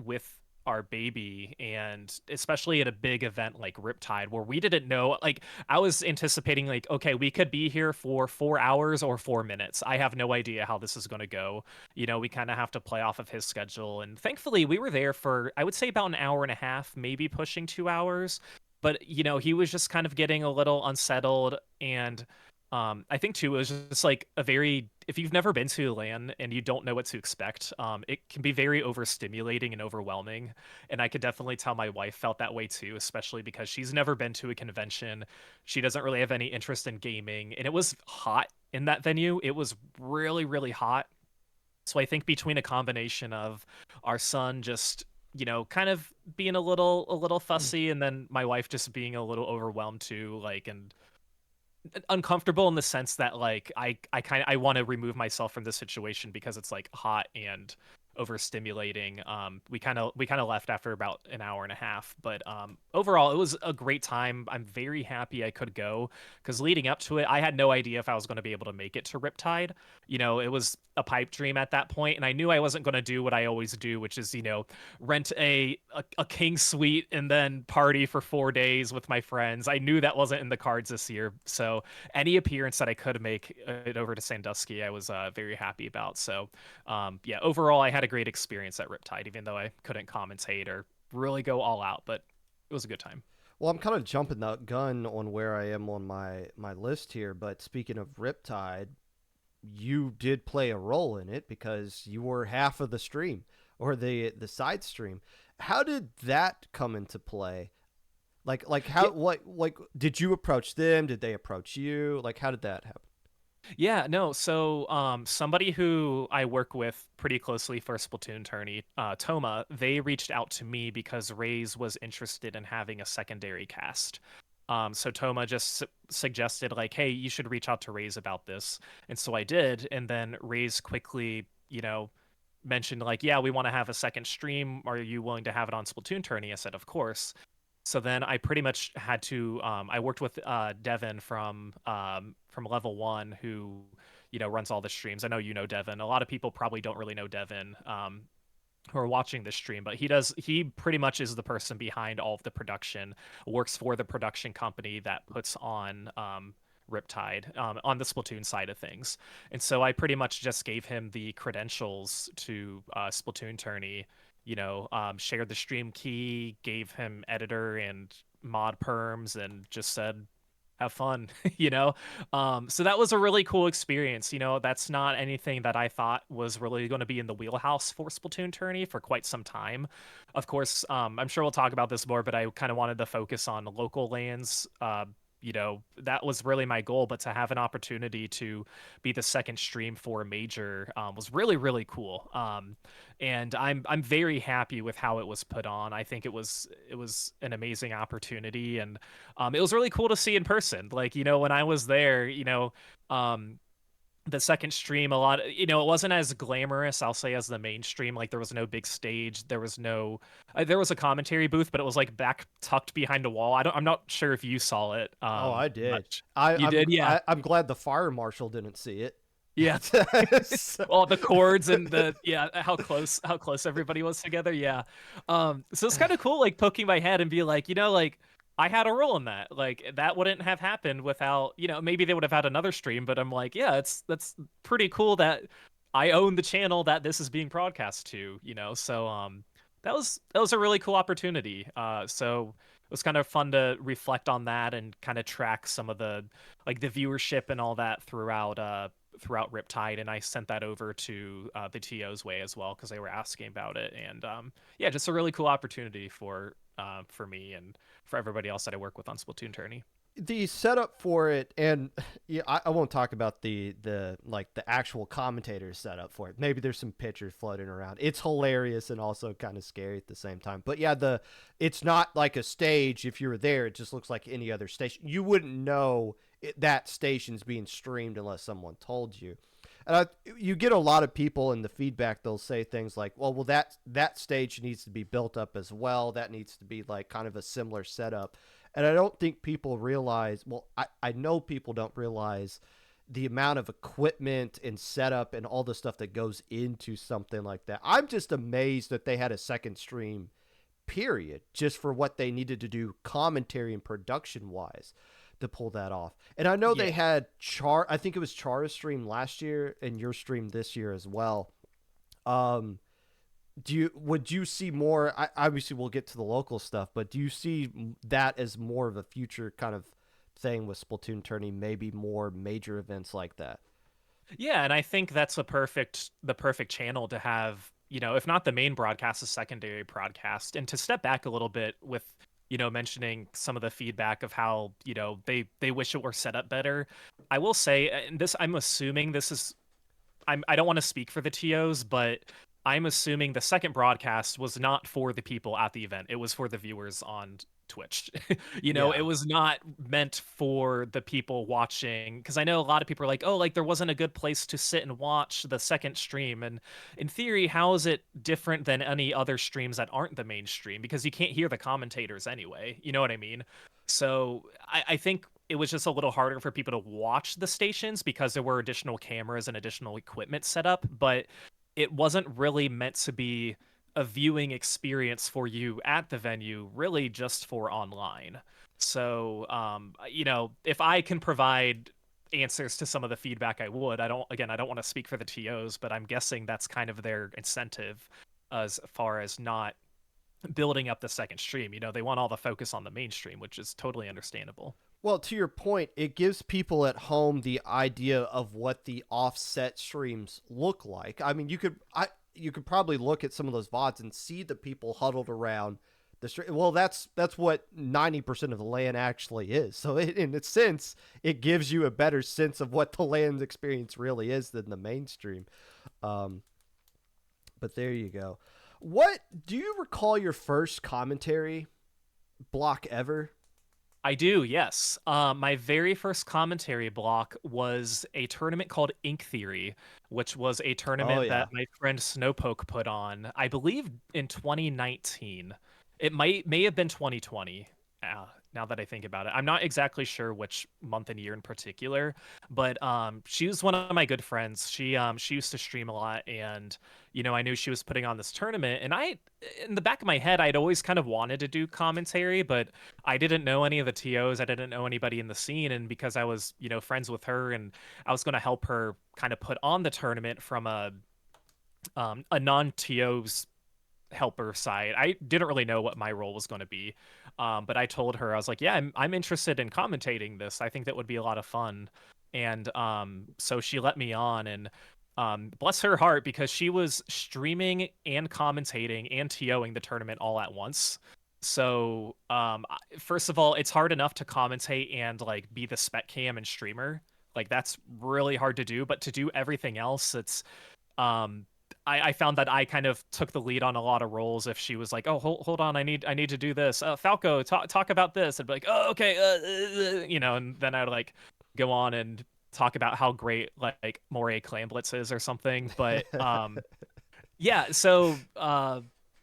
with our baby, and especially at a big event like Riptide, where we didn't know, like, I was anticipating, like, okay, we could be here for 4 hours or 4 minutes. I have no idea how this is going to go. We kind of have to play off of his schedule, and thankfully we were there for, I would say, about an hour and a half, maybe pushing 2 hours. But he was just kind of getting a little unsettled, and I think too, it was just like a very, if you've never been to LAN and you don't know what to expect, it can be very overstimulating and overwhelming. And I could definitely tell my wife felt that way too, especially because she's never been to a convention. She doesn't really have any interest in gaming, and it was hot in that venue. It was really, really hot. So I think between a combination of our son just kind of being a little fussy, and then my wife just being a little overwhelmed too, like, and uncomfortable in the sense that, like, I want to remove myself from this situation because it's like hot and overstimulating. We kind of left after about an hour and a half, but overall it was a great time. I'm very happy I could go, because leading up to it I had no idea if I was going to be able to make it to Riptide. It was a pipe dream at that point, and I knew I wasn't going to do what I always do, which is rent a king suite and then party for 4 days with my friends. I knew that wasn't in the cards this year, so any appearance that I could make it over to Sandusky, I was very happy about. So, yeah, overall, I had a great experience at Riptide, even though I couldn't commentate or really go all out, but it was a good time. Well, I'm kind of jumping the gun on where I am on my list here, but speaking of Riptide, you did play a role in it because you were half of the stream or the side stream. How did that come into play? Like how Yeah, what like did you approach them? Did they approach you? Like how did that happen? yeah, no. So, somebody who I work with pretty closely for Splatoon tourney, Toma, they reached out to me because Raze was interested in having a secondary cast. So Toma just suggested, like, hey, you should reach out to Raze about this, and so I did. And then Raze quickly, mentioned, like, yeah, we want to have a second stream. Are you willing to have it on Splatoon tourney? I said, of course. So then I pretty much had to. I worked with Devin from Level One, who runs all the streams. I know you know Devin. A lot of people probably don't really know Devin, who are watching this stream, but he does. He pretty much is the person behind all of the production. Works for the production company that puts on Riptide, on the Splatoon side of things. And so I pretty much just gave him the credentials to Splatoon tourney. Shared the stream key, gave him editor and mod perms, and just said, have fun. So that was a really cool experience. That's not anything that I thought was really going to be in the wheelhouse for Splatoon tourney for quite some time. Of course, I'm sure we'll talk about this more, but I kind of wanted to focus on local lands. That was really my goal, but to have an opportunity to be the second stream for a major was really, really cool. And I'm very happy with how it was put on. I think it was an amazing opportunity, and it was really cool to see in person. Like, when I was there, um, the second stream, a lot, it wasn't as glamorous, I'll say, as the main stream. Like, there was no big stage, there was no there was a commentary booth, but it was like back tucked behind a wall. I'm not sure if you saw it Oh, I did. much. You did? Yeah. I'm glad the fire marshal didn't see it. Yeah. So- All the chords and the, yeah, how close everybody was together. Yeah. So it's kind of cool, like, poking my head and be like, like, I had a role in that. Like, that wouldn't have happened without, maybe they would have had another stream, but I'm like, yeah, that's pretty cool that I own the channel that this is being broadcast to. So that was a really cool opportunity. So it was kind of fun to reflect on that and kind of track some of the, like, the viewership and all that throughout throughout Riptide, and I sent that over to the TO's way as well because they were asking about it. And yeah, just a really cool opportunity for me and for everybody else that I work with on Splatoon Tourney. The setup for it, and yeah, I won't talk about the like the actual commentator setup for it. Maybe there's some pictures floating around. It's hilarious and also kind of scary at the same time. But yeah, it's not like a stage. If you were there, it just looks like any other station. You wouldn't know that station's being streamed unless someone told you. And you get a lot of people in the feedback. They'll say things like, "Well, that stage needs to be built up as well. That needs to be like kind of a similar setup." And I don't think people realize, well, I know people don't realize the amount of equipment and setup and all the stuff that goes into something like that. I'm just amazed that they had a second stream, period, just for what they needed to do commentary and production wise to pull that off. And I know Yeah. they had I think it was Chara's stream last year and your stream this year as well. Um, would you see more? Obviously, we'll get to the local stuff, but do you see that as more of a future kind of thing with Splatoon tourney? Maybe more major events like that. Yeah, and I think that's the perfect channel to have, if not the main broadcast, a secondary broadcast. And to step back a little bit with, mentioning some of the feedback of how, they wish it were set up better. I will say, and this I'm assuming this is I don't want to speak for the TOs, but I'm assuming the second broadcast was not for the people at the event. It was for the viewers on Twitch. It Yeah. was not meant for the people watching, because I know a lot of people are like, "Oh, like there wasn't a good place to sit and watch the second stream." And in theory, how is it different than any other streams that aren't the mainstream? Because you can't hear the commentators anyway. You know what I mean? So I think it was just a little harder for people to watch the stations because there were additional cameras and additional equipment set up, but it wasn't really meant to be a viewing experience for you at the venue, really just for online. So, if I can provide answers to some of the feedback, I would. I don't want to speak for the TOs, but I'm guessing that's kind of their incentive as far as not building up the second stream. They want all the focus on the mainstream, which is totally understandable. Well, to your point, it gives people at home the idea of what the offset streams look like. I mean, you could probably look at some of those VODs and see the people huddled around the stream. Well, that's what 90% of the LAN actually is. So in a sense, it gives you a better sense of what the LAN experience really is than the mainstream. Um, but there you go. What do you recall your first commentary block ever? I do, yes. My very first commentary block was a tournament called Ink Theory, which was a Oh tournament yeah. that my friend Snowpoke put on, I believe in 2019. It may have been 2020. Now that I think about it, I'm not exactly sure which month and year in particular, but she was one of my good friends. She used to stream a lot, and I knew she was putting on this tournament, and in the back of my head, I'd always kind of wanted to do commentary, but I didn't know any of the TOs. I didn't know anybody in the scene. And because I was, friends with her and I was going to help her kind of put on the tournament from a non-TOs helper side, I didn't really know what my role was going to be. But I told her, I was like, yeah, I'm interested in commentating this. I think that would be a lot of fun. And so she let me on, and bless her heart, because she was streaming and commentating and TOing the tournament all at once. So, first of all, it's hard enough to commentate and like be the spec cam and streamer. Like that's really hard to do. But to do everything else, it's um, I found that I kind of took the lead on a lot of roles. If she was like, "Oh, hold on, I need to do this," Falco, talk about this, I'd be like, "Oh, okay," and then I'd like go on and talk about how great like Moray Clan Blitz is or something. But yeah, so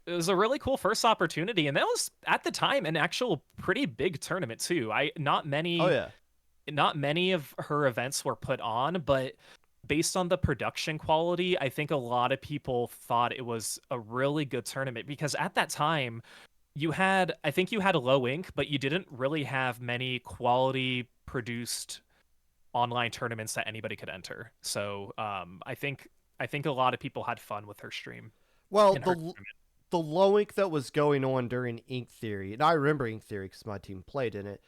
it was a really cool first opportunity, and that was at the time an actual pretty big tournament too. I Oh yeah. not many of her events were put on, but based on the production quality, I think a lot of people thought it was a really good tournament because at that time I think you had a low ink, but you didn't really have many quality produced online tournaments that anybody could enter. So I think a lot of people had fun with her stream Well, and her tournament. the low ink that was going on during Ink Theory, and I remember Ink Theory because my team played in it.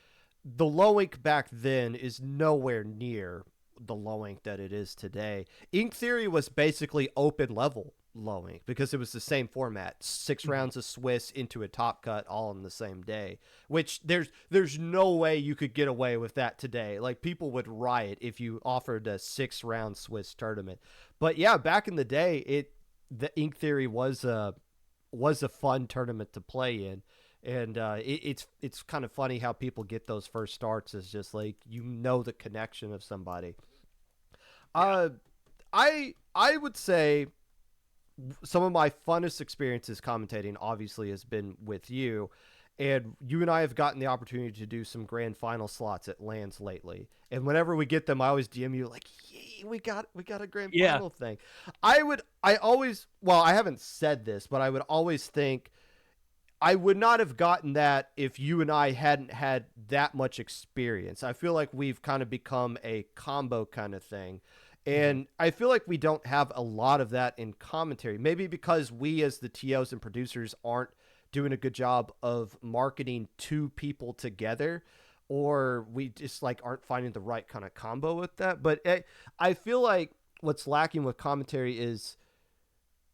The low ink back then is nowhere near the low ink that it is today. Ink Theory was basically open level low ink because it was the same format, 6 Mhm. rounds of Swiss into a top cut all in the same day. Which there's no way you could get away with that today. Like people would riot if you offered a 6 round Swiss tournament. But yeah, back in the day, the Ink Theory was a fun tournament to play in. And it's kind of funny how people get those first starts as just like the connection of somebody. Yeah. Uh, I would say some of my funnest experiences commentating obviously has been with you, and you and I have gotten the opportunity to do some grand final slots at lands lately. And whenever we get them, I always DM you like, "Yay, we got a grand Yeah. final thing." I always, well, I haven't said this, but I would always think I would not have gotten that if you and I hadn't had that much experience. I feel like we've kind of become a combo kind of thing. Mhm. And I feel like we don't have a lot of that in commentary. Maybe because we, as the TOs and producers, aren't doing a good job of marketing two people together, or we just like aren't finding the right kind of combo with that. But I feel like what's lacking with commentary is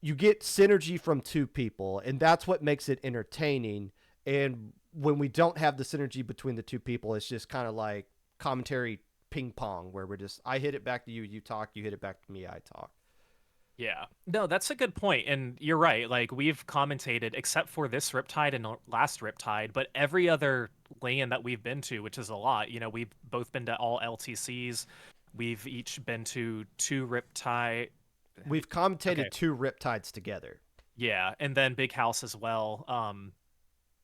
you get synergy from two people, and that's what makes it entertaining. And when we don't have the synergy between the two people, it's just kind of like commentary ping pong, where we're just, I hit it back to you, you talk, you hit it back to me, I talk. Yeah. No, that's a good point. And you're right. Like we've commentated, except for this Riptide and last Riptide, but every other land that we've been to, which is a lot. We've both been to all LTCs. We've each been to two Riptide. We've Okay. commentated two Riptides together. Yeah, and then Big House as well.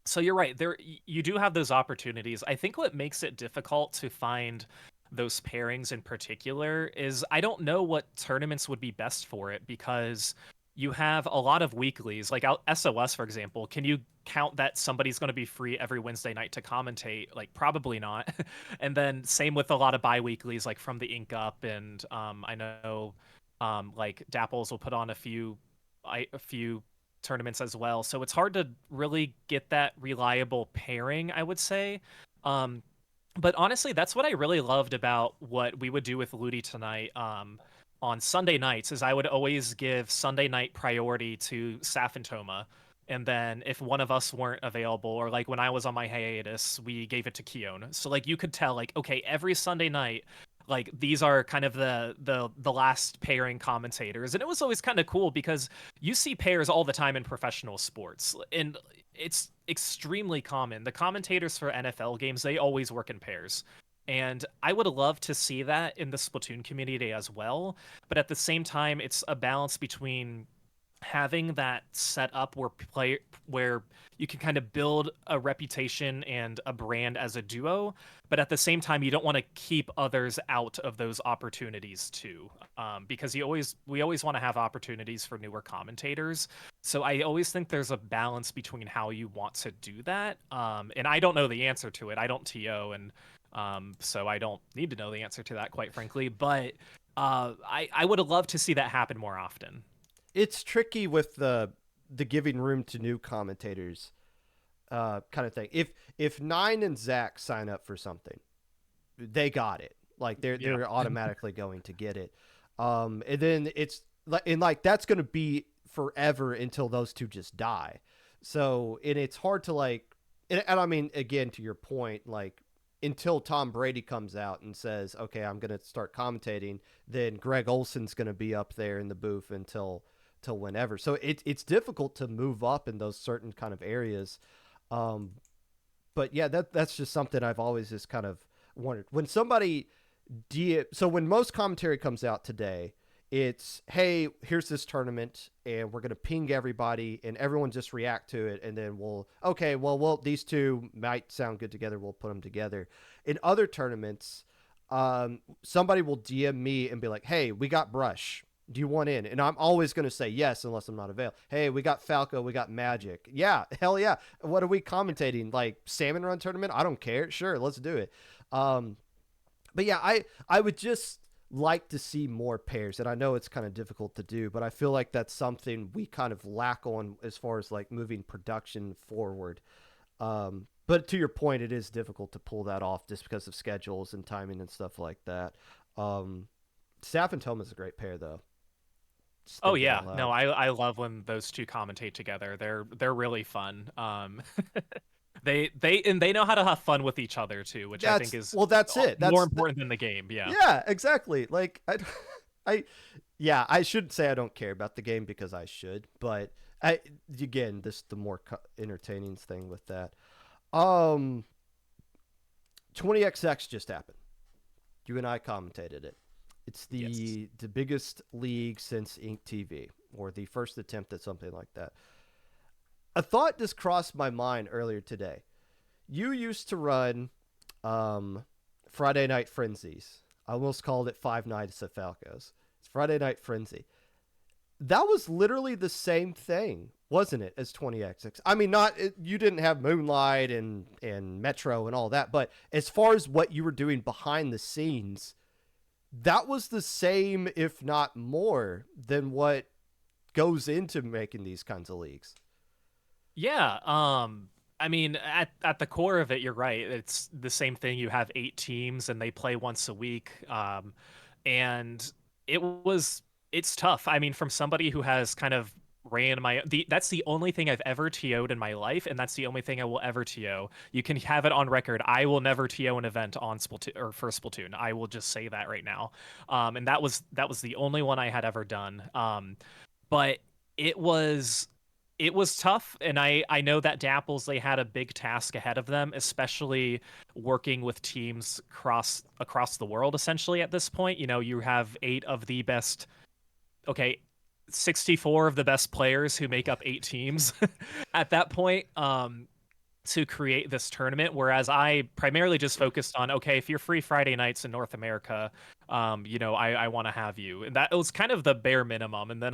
So you're right. You do have those opportunities. I think what makes it difficult to find those pairings in particular is I don't know what tournaments would be best for it because you have a lot of weeklies. Like SOS, for example, can you count that somebody's going to be free every Wednesday night to commentate? Like probably not. And then same with a lot of bi-weeklies like from the Ink Up, and I know like Dapples will put on a few tournaments as well. So it's hard to really get that reliable pairing, I would say. Um, but honestly, that's what I really loved about what we would do with Ludi tonight. On Sunday nights, is I would always give Sunday night priority to Saf and Toma. And then if one of us weren't available, or like when I was on my hiatus, we gave it to Keone. So like you could tell, like, okay, every Sunday night, like these are kind of the last pairing commentators. And it was always kind of cool because you see pairs all the time in professional sports. And it's extremely common. The commentators for NFL games, they always work in pairs. And I would love to see that in the Splatoon community as well. But at the same time, it's a balance between having that set up where you can kind of build a reputation and a brand as a duo, but at the same time you don't want to keep others out of those opportunities too, because we always want to have opportunities for newer commentators. So I always think there's a balance between how you want to do that, and I don't know the answer to it. I don't TO, and so I don't need to know the answer to that, quite frankly, but I would have loved to see that happen more often. It's tricky with the giving room to new commentators kind of thing. If Nine and Zach sign up for something, they got it. Like Yeah. they're automatically going to get it. And then it's like, and like that's going to be forever until those two just die. So, and it's hard to like, and I mean, again, to your point, like until Tom Brady comes out and says, okay, I'm going to start commentating, then Greg Olson's going to be up there in the booth until till whenever. So it's difficult to move up in those certain kind of areas. Um, but yeah, that's just something I've always just kind of wondered. When somebody so when most commentary comes out today, it's, hey, here's this tournament and we're going to ping everybody and everyone just react to it, and then we'll, okay, well these two might sound good together, we'll put them together. In other tournaments, somebody will DM me and be like, hey, we got Brush, do you want in? And I'm always going to say yes unless I'm not available. Hey, we got Falco, we got Magic. Yeah, hell yeah. What are we commentating? Like Salmon Run tournament? I don't care. Sure, let's do it. But yeah, I would just like to see more pairs, and I know it's kind of difficult to do, but I feel like that's something we kind of lack on as far as like moving production forward. But to your point, it is difficult to pull that off just because of schedules and timing and stuff like that. Um, Staff and Toma is a great pair, though. Just Oh thinking yeah, out no, loud. I love when those two commentate together. They're really fun. They know how to have fun with each other too, which I think That's is well, that's it. more important than the game. Yeah. Yeah, exactly. Like I, yeah, I shouldn't say I don't care about the game because I should, but I again, this the more entertaining thing with that. Um, 20XX just happened. You and I commentated it. It's Yes. the biggest league since Ink TV, or the first attempt at something like that. A thought just crossed my mind earlier today. You used to run um, Friday Night Frenzies. I almost called it Five Nights at Falco's. It's Friday Night Frenzy. That was literally the same thing, wasn't it, as 20XX? I mean, not you didn't have Moonlight and Metro and all that, but as far as what you were doing behind the scenes, that was the same, if not more, than what goes into making these kinds of leagues. Yeah, I mean, at the core of it, you're right. It's the same thing. You have 8 teams, and they play once a week. And it was it's tough. I mean, from somebody who has kind of ran that's the only thing I've ever TO'd in my life, and that's the only thing I will ever TO. You can have it on record. I will never TO an event on Splatoon or for Splatoon. I will just say that right now. And that was the only one I had ever done. But it was it was tough, and I know that Dapples, they had a big task ahead of them, especially working with teams across the world. Essentially, at this point, you have 8 of the best, okay, 64 of the best players who make up 8 teams at that point. To create this tournament, whereas I primarily just focused on, okay, if you're free Friday nights in North America, I want to have you, and that was kind of the bare minimum. And then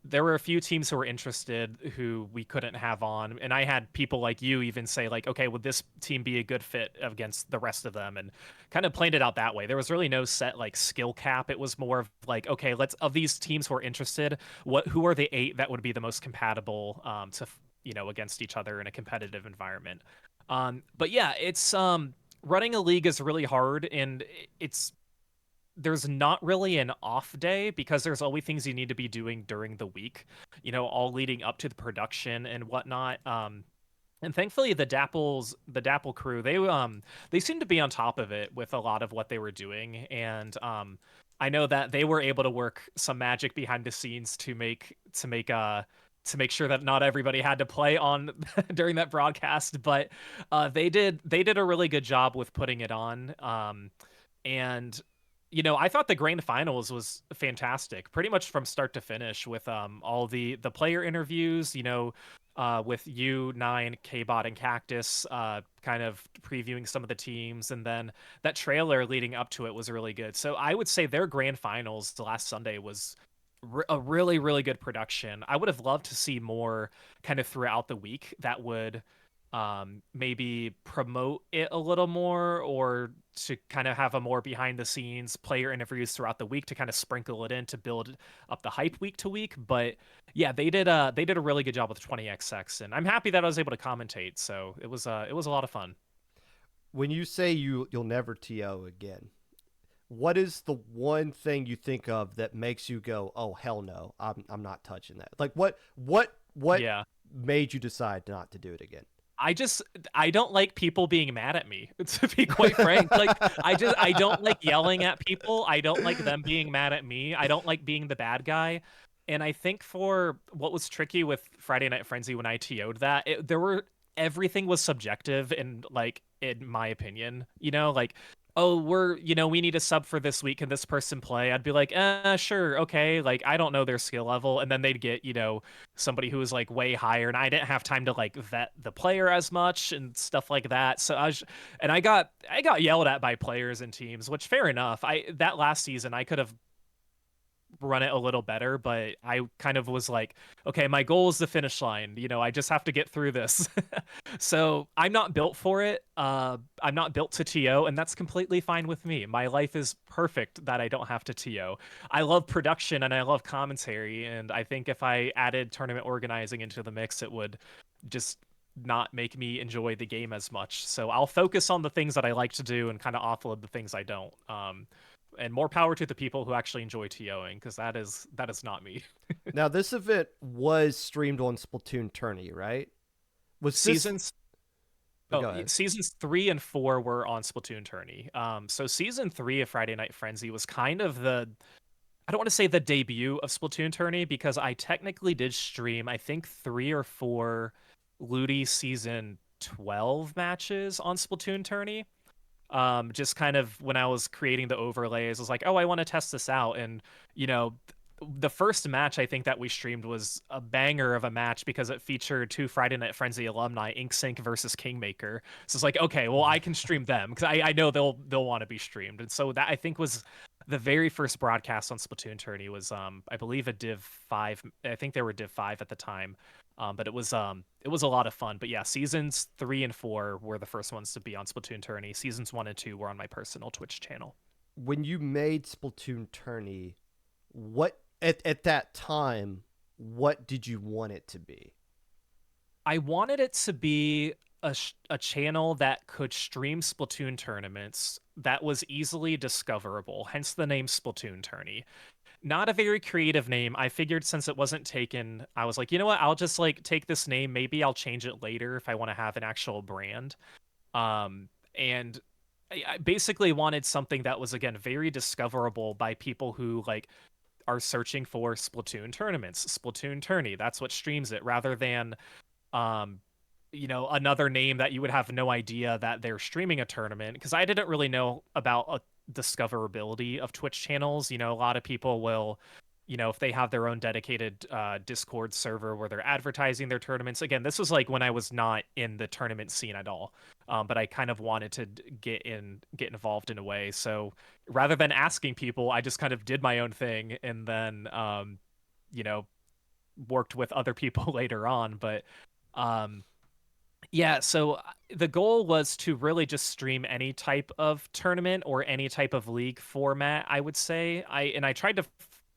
there were a few teams who were interested who we couldn't have on, and I had people like you even say like, okay, would this team be a good fit against the rest of them, and kind of planned it out that way. There was really no set like skill cap. It was more of like, okay, let's of these teams who are interested, who are the 8 that would be the most compatible to against each other in a competitive environment. But yeah, it's running a league is really hard, and it's there's not really an off day because there's always things you need to be doing during the week, all leading up to the production and whatnot. And thankfully, the Dapple crew, they seem to be on top of it with a lot of what they were doing, and I know that they were able to work some magic behind the scenes to make sure that not everybody had to play on during that broadcast, but they did a really good job with putting it on. And I thought the grand finals was fantastic, pretty much from start to finish, with all the player interviews, with you, Nine, K-Bot, and Cactus, kind of previewing some of the teams, and then that trailer leading up to it was really good. So I would say their grand finals last Sunday was a really, really good production. I would have loved to see more kind of throughout the week that would maybe promote it a little more, or to kind of have a more behind the scenes player interviews throughout the week to kind of sprinkle it in to build up the hype week to week. But yeah, they did a really good job with 20XX, and I'm happy that I was able to commentate. So it was a lot of fun. When you say you'll never TO again, what is the one thing you think of that makes you go, "Oh hell no, I'm not touching that"? Like what Yeah. made you decide not to do it again? I just I don't like people being mad at me, to be quite frank. Like I don't like yelling at people. I don't like them being mad at me. I don't like being the bad guy. And I think for what was tricky with Friday Night Frenzy when I TO'd that, everything was subjective, and like in my opinion, like, oh, we need a sub for this week. Can this person play? I'd be like, sure, okay. Like, I don't know their skill level. And then they'd get, somebody who was like way higher, and I didn't have time to like vet the player as much and stuff like that. So I got yelled at by players and teams, which fair enough. That last season I could have run it a little better, but I kind of was like, okay, my goal is the finish line. I just have to get through this. So I'm not built for it. I'm not built to TO, and that's completely fine with me. My life is perfect that I don't have to TO. I love production and I love commentary, and I think if I added tournament organizing into the mix, it would just not make me enjoy the game as much. So I'll focus on the things that I like to do and kind of offload the things I don't. And more power to the people who actually enjoy TOing, because that is not me. Now, this event was streamed on Splatoon Tourney, right? Was this? Seasons Oh, go ahead. Seasons 3 and 4 were on Splatoon Tourney. So season 3 of Friday Night Frenzy was kind of the, I don't want to say the debut of Splatoon Tourney, because I technically did stream, I think, 3 or 4 Ludi season 12 matches on Splatoon Tourney. Just kind of when I was creating the overlays, I was like, oh, I want to test this out. And, you know, the first match I think that we streamed was a banger of a match because it featured 2 Friday Night Frenzy alumni, InkSync versus Kingmaker. So it's like, okay, well, I can stream them because I know they'll want to be streamed. And so that I think was the very first broadcast on Splatoon Tourney was I believe a Div 5. I think they were Div 5 at the time. But it was a lot of fun. But yeah, seasons 3 and 4 were the first ones to be on Splatoon Tourney. Seasons 1 and 2 were on my personal Twitch channel. When you made Splatoon Tourney, what at that time, what did you want it to be? I wanted it to be a channel that could stream Splatoon tournaments that was easily discoverable, hence the name Splatoon Tourney. Not a very creative name. I figured since it wasn't taken, I was like, you know what? I'll just like take this name. Maybe I'll change it later if I want to have an actual brand. And I basically wanted something that was again very discoverable by people who like are searching for Splatoon tournaments, Splatoon Tourney. That's what streams it, rather than um another name that you would have no idea that they're streaming a tournament, because I didn't really know about discoverability of Twitch channels. A lot of people will, if they have their own dedicated Discord server where they're advertising their tournaments. Again, this was like when I was not in the tournament scene at all, but I kind of wanted to get involved in a way. So rather than asking people, I just kind of did my own thing, and then you know worked with other people later on. But um yeah, so the goal was to really just stream any type of tournament or any type of league format, I would say. I tried to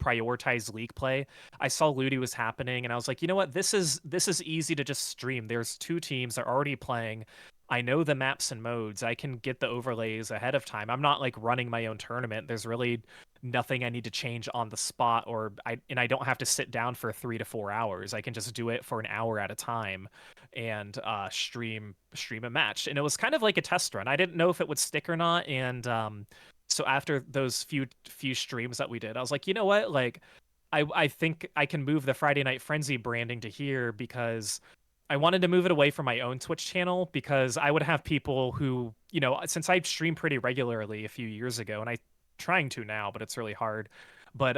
prioritize league play. I saw Ludi was happening and I was like, "You know what? This is easy to just stream. There's two teams, they're already playing. I know the maps and modes. I can get the overlays ahead of time. I'm not like running my own tournament. There's really nothing I need to change on the spot, I don't have to sit down for 3 to 4 hours. I can just do it for an hour at a time and stream a match." And it was kind of like a test run. I didn't know if it would stick or not. And so after those few streams that we did, I was like, you know what? Like, I think I can move the Friday Night Frenzy branding to here, because I wanted to move it away from my own Twitch channel, because I would have people who, since I streamed pretty regularly a few years ago, and I trying to now, but it's really hard. But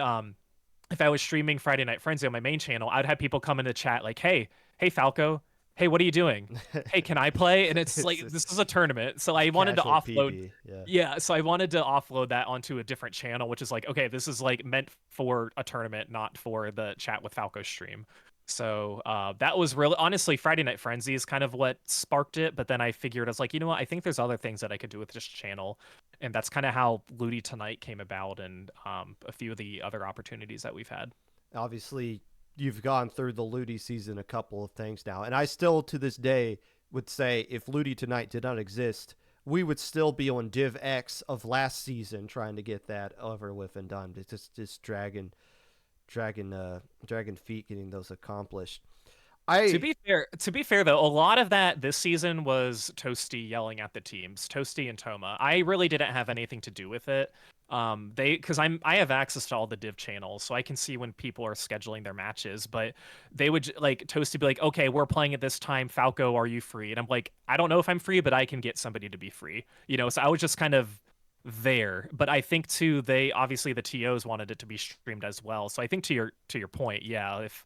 if I was streaming Friday Night Frenzy on my main channel, I'd have people come in the chat like, hey Falco, hey, what are you doing? Hey, can I play? And it's like, this is a tournament. So I wanted to Casual offload. PB, yeah. Yeah, so I wanted to offload that onto a different channel, which is like, okay, this is like meant for a tournament, not for the chat with Falco stream. So that was really, honestly, Friday Night Frenzy is kind of what sparked it. But then I figured, I was like, you know what? I think there's other things that I could do with this channel. And that's kind of how Ludi Tonight came about, and a few of the other opportunities that we've had. Obviously, you've gone through the Ludi season a couple of things now, and I still to this day would say if Ludi Tonight did not exist, we would still be on Div X of last season trying to get that over with and done. It's just dragging feet getting those accomplished. To be fair though, a lot of that this season was Toasty yelling at the teams, Toasty and Toma. I really didn't have anything to do with it. Because I have access to all the div channels, so I can see when people are scheduling their matches. But they would like Toasty be like, "Okay, we're playing at this time. Falco, are you free?" And I'm like, "I don't know if I'm free, but I can get somebody to be free." So I was just kind of there. But I think too, they obviously the TOs wanted it to be streamed as well. So I think to your point, yeah, if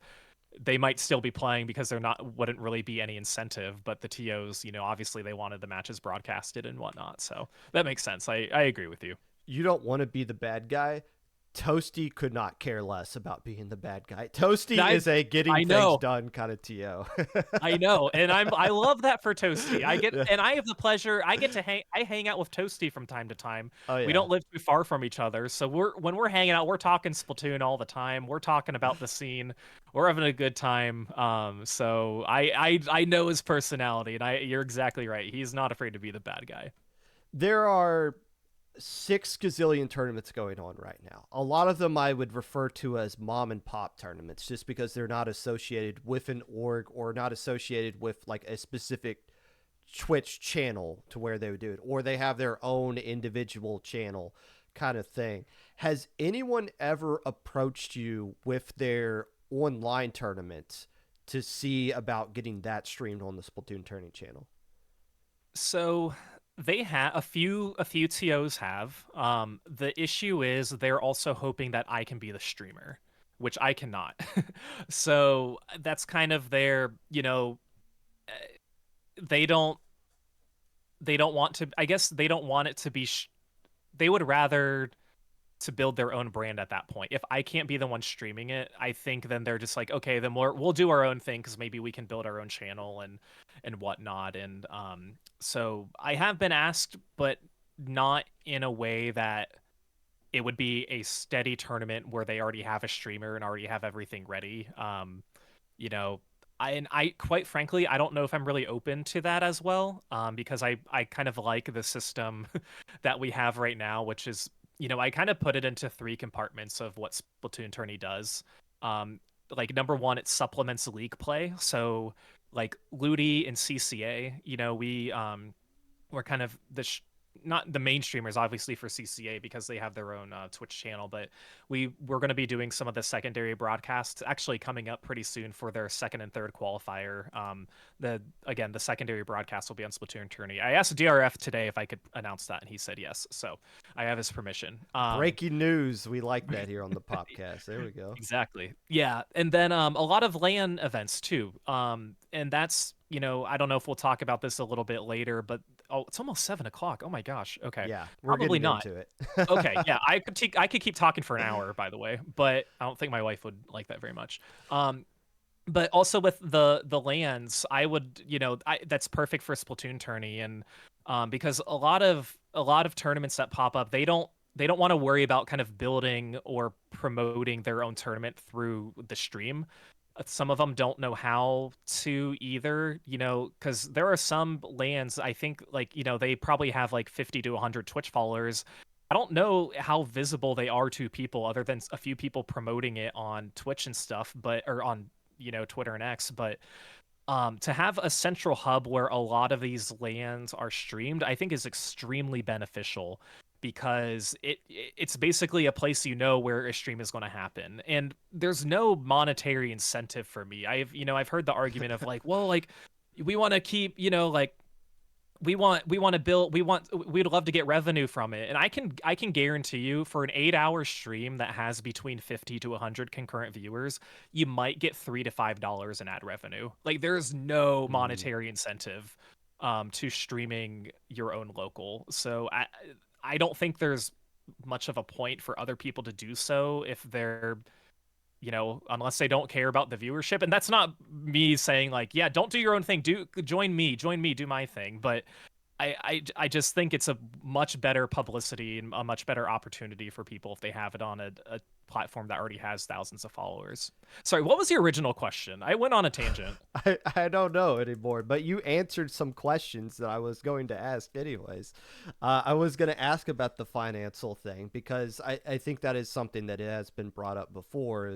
they might still be playing because wouldn't really be any incentive, but the TOs, obviously they wanted the matches broadcasted and whatnot. So that makes sense. I agree with you. You don't want to be the bad guy. Toasty could not care less about being the bad guy. Toasty is a getting things done kind of TO. I know, and I love that for Toasty. Yeah. And I have the pleasure. I get to hang out with Toasty from time to time. Oh, yeah. We don't live too far from each other, so when we're hanging out, we're talking Splatoon all the time. We're talking about the scene. We're having a good time. So I know his personality, and you're exactly right. He's not afraid to be the bad guy. There are 6 gazillion tournaments going on right now. A lot of them I would refer to as mom and pop tournaments just because they're not associated with an org or not associated with like a specific Twitch channel to where they would do it, or they have their own individual channel kind of thing. Has anyone ever approached you with their online tournament to see about getting that streamed on the Splatoon tourney channel? So they have a few TOs have. The issue is they're also hoping that I can be the streamer, which I cannot. So that's kind of their, eh, they don't they don't want to. I guess they don't want it to be. They would rather to build their own brand at that point. If I can't be the one streaming it, I think then they're just like, okay, then we'll do our own thing because maybe we can build our own channel and whatnot. And so I have been asked, but not in a way that it would be a steady tournament where they already have a streamer and already have everything ready. You know, I quite frankly, I don't know if I'm really open to that as well, because I kind of like the system that we have right now, which is, I kind of put it into three compartments of what Splatoon Tourney does. Like number one, it supplements league play. So like Ludi and CCA, we're kind of not the main streamers obviously for CCA because they have their own Twitch channel, but we're going to be doing some of the secondary broadcasts actually coming up pretty soon for their second and third qualifier. The secondary broadcast will be on Splatoon Tourney. I asked DRF today if I could announce that, and he said yes, so I have his permission. Breaking news. We like that here on the Popcast. There we go. Exactly. Yeah, and then a lot of LAN events too. And that's, I don't know if we'll talk about this a little bit later, but it's almost 7 o'clock. Oh my gosh. Okay. Yeah, we're Probably getting not. into it. Okay. Yeah, I could keep talking for an hour, by the way, but I don't think my wife would like that very much. But also with the lands, I would, that's perfect for Splatoon tourney, and because a lot of tournaments that pop up, they don't want to worry about kind of building or promoting their own tournament through the stream. Some of them don't know how to either, because there are some lands, I think, like, they probably have like 50 to 100 Twitch followers. I don't know how visible they are to people other than a few people promoting it on Twitch and stuff, or on, Twitter and X. But to have a central hub where a lot of these lands are streamed, I think is extremely beneficial because it's basically a place where a stream is going to happen, and there's no monetary incentive for me. I've heard the argument of like, well, like we want to keep, like we want to build, we'd love to get revenue from it, and I can guarantee you for an 8-hour stream that has between 50 to 100 concurrent viewers, you might get $3 to $5 in ad revenue. Like there's no monetary incentive to streaming your own local. So I don't think there's much of a point for other people to do so if they're, unless they don't care about the viewership. And that's not me saying like, yeah, don't do your own thing. Join me, do my thing. But I just think it's a much better publicity and a much better opportunity for people if they have it on a platform that already has thousands of followers. Sorry, what was the original question? I went on a tangent. I don't know anymore, but you answered some questions that I was going to ask anyways. I was going to ask about the financial thing because I think that is something that has been brought up before.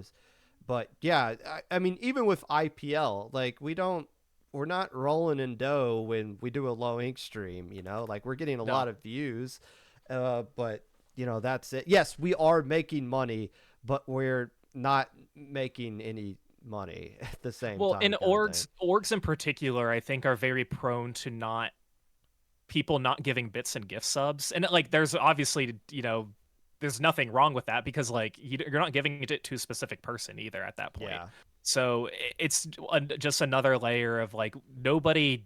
But yeah, I mean, even with IPL, like we're not rolling in dough when we do a low ink stream, like we're getting a lot of views, but that's it. Yes, we are making money, but we're not making any money at the same time. Well, in orgs in particular, I think are very prone to people not giving bits and gift subs. And like, there's obviously, there's nothing wrong with that because like you're not giving it to a specific person either at that point. Yeah. So it's just another layer of like, nobody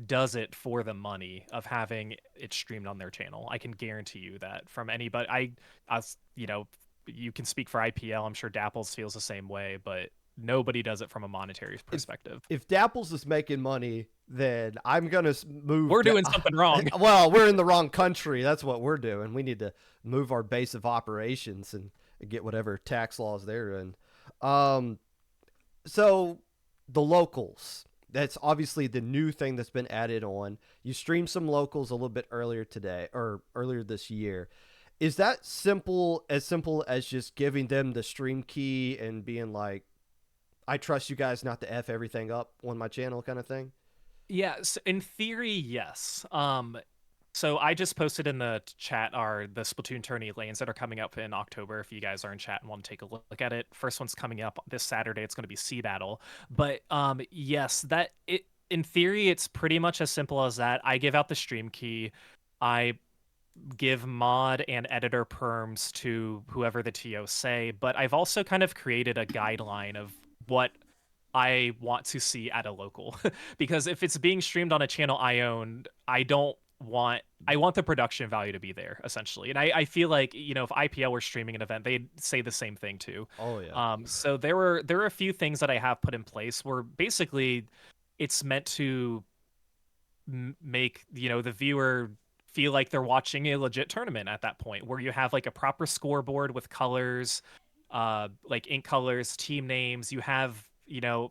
does it for the money of having it streamed on their channel. I can guarantee you that from anybody. You can speak for IPL. I'm sure Dapples feels the same way, but nobody does it from a monetary perspective. If Dapples is making money, then I'm going to move. We're doing something wrong. Well, we're in the wrong country. That's what we're doing. We need to move our base of operations and get whatever tax laws they're in. So the locals, that's obviously the new thing that's been added on. You streamed some locals a little bit earlier today or earlier this year. Is that simple as just giving them the stream key and being like, I trust you guys not to F everything up on my channel kind of thing? Yes, in theory, yes. So I just posted in the chat are the Splatoon tourney lanes that are coming up in October. If you guys are in chat and want to take a look at it, first one's coming up this Saturday. It's going to be Sea Battle. But yes, that it in theory it's pretty much as simple as that. I give out the stream key. I give mod and editor perms to whoever the TOs say, but I've also kind of created a guideline of what I want to see at a local. Because if it's being streamed on a channel I own, I want the production value to be there essentially. And I feel like, if IPL were streaming an event, they'd say the same thing too. Oh yeah. So there are a few things that I have put in place where basically it's meant to make, the viewer feel like they're watching a legit tournament at that point, where you have like a proper scoreboard with colors, like ink colors, team names. You have,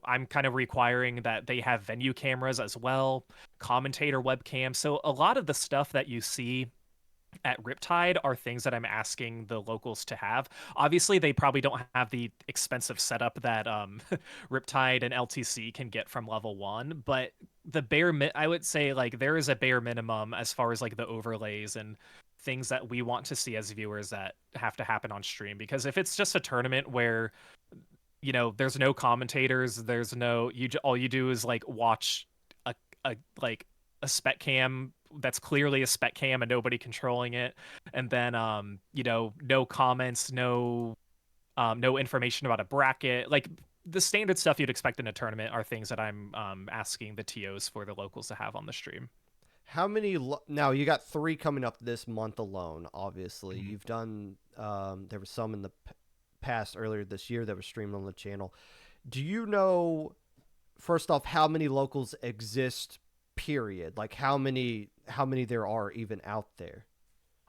I'm kind of requiring that they have venue cameras as well, commentator webcam. So a lot of the stuff that you see at Riptide are things that I'm asking the locals to have. Obviously, they probably don't have the expensive setup that Riptide and LTC can get from level 1, but I would say like there is a bare minimum as far as like the overlays and things that we want to see as viewers that have to happen on stream. Because if it's just a tournament where there's no commentators, there's no all you do is like watch a like a spec cam that's clearly a spec cam and nobody controlling it, and then no comments, no information about a bracket, like the standard stuff you'd expect in a tournament are things that I'm asking the TOs for the locals to have on the stream. How many now you got 3 coming up this month alone, obviously. Mhm. You've done there was some in the past earlier this year that were streamed on the channel. Do you know, first off, how many locals exist, period? Like how many there are even out there?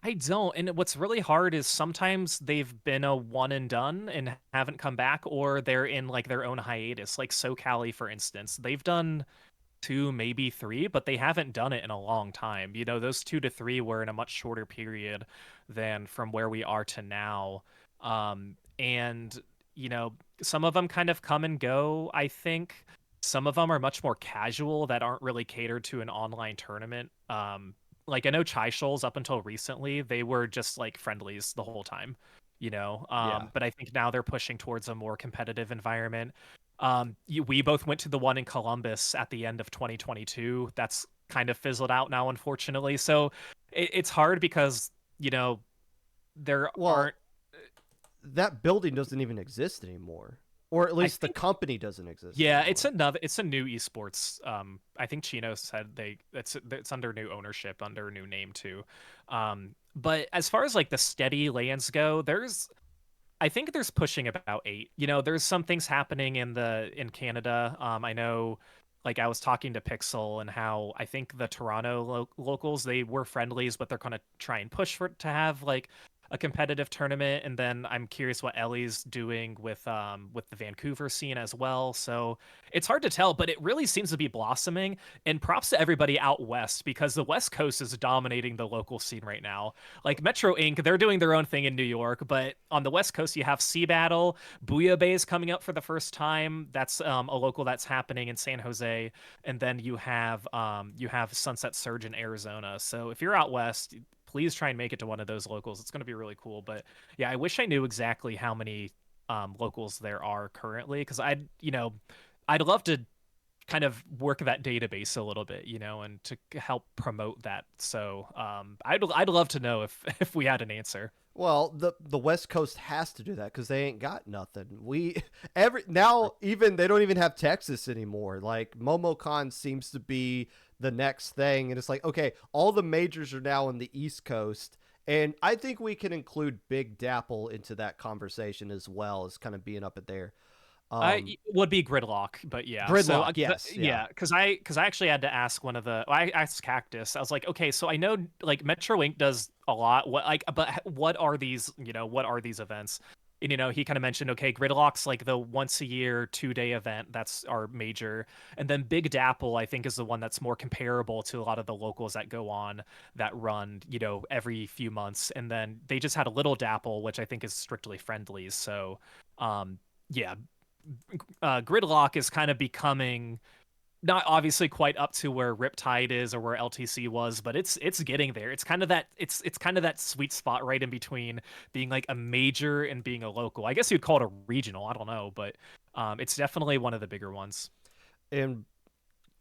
I don't. And what's really hard is sometimes they've been a one and done and haven't come back, or they're in like their own hiatus. Like SoCali, for instance, they've done 2, maybe 3, but they haven't done it in a long time. Those 2 to 3 were in a much shorter period than from where we are to now. And some of them kind of come and go, I think. Some of them are much more casual that aren't really catered to an online tournament. Like I know Chai Shoals up until recently, they were just like friendlies the whole time, Yeah. but I think now they're pushing towards a more competitive environment. We both went to the one in Columbus at the end of 2022. That's kind of fizzled out now, unfortunately. So it's hard because, there Well, aren't, that building doesn't even exist anymore. Or at I least the think, company doesn't exist yeah, anymore. it's a new esports. I think Chino said it's under new ownership, under a new name too. But as far as like the steady lands go, I think there's pushing about 8. There's some things happening in Canada. I know, like I was talking to Pixel and how I think the Toronto locals, they were friendlies, but they're gonna try and push for to have like a competitive tournament. And then I'm curious what Ellie's doing with the Vancouver scene as well. So it's hard to tell, but it really seems to be blossoming. And props to everybody out west, because the West Coast is dominating the local scene right now. Like Metro Inc., they're doing their own thing in New York, but on the West Coast, you have Sea Battle, Booyah Bay is coming up for the first time. That's a local that's happening in San Jose, and then you have Sunset Surge in Arizona. So if you're out west, please try and make it to one of those locals. It's going to be really cool. But yeah, I wish I knew exactly how many locals there are currently, because I'd love to kind of work that database a little bit, and to help promote that. So I'd love to know if if we had an answer. Well, the West Coast has to do that because they ain't got nothing. We every now even they don't even have Texas anymore. Like MomoCon seems to be the next thing, and it's like okay, all the majors are now on the East Coast, and I think we can include Big Dapple into that conversation as well as kind of being up at there. Um, It would be gridlock, but yeah. So Gridlock, yes, yeah. yeah, because I actually had to ask one of the I asked Cactus. I was like, okay, so I know like Metro Inc. does a lot. What like, but what are these? What are these events? And, he kind of mentioned, okay, Gridlock's like the once a year 2-day event. That's our major. And then Big Dapple, I think, is the one that's more comparable to a lot of the locals that go on that run, every few months. And then they just had a Little Dapple, which I think is strictly friendlies. So, yeah, Gridlock is kind of becoming not obviously quite up to where Riptide is or where LTC was, but it's getting there. It's kind of that sweet spot right in between being like a major and being a local. I guess you'd call it a regional. I don't know, but it's definitely one of the bigger ones. And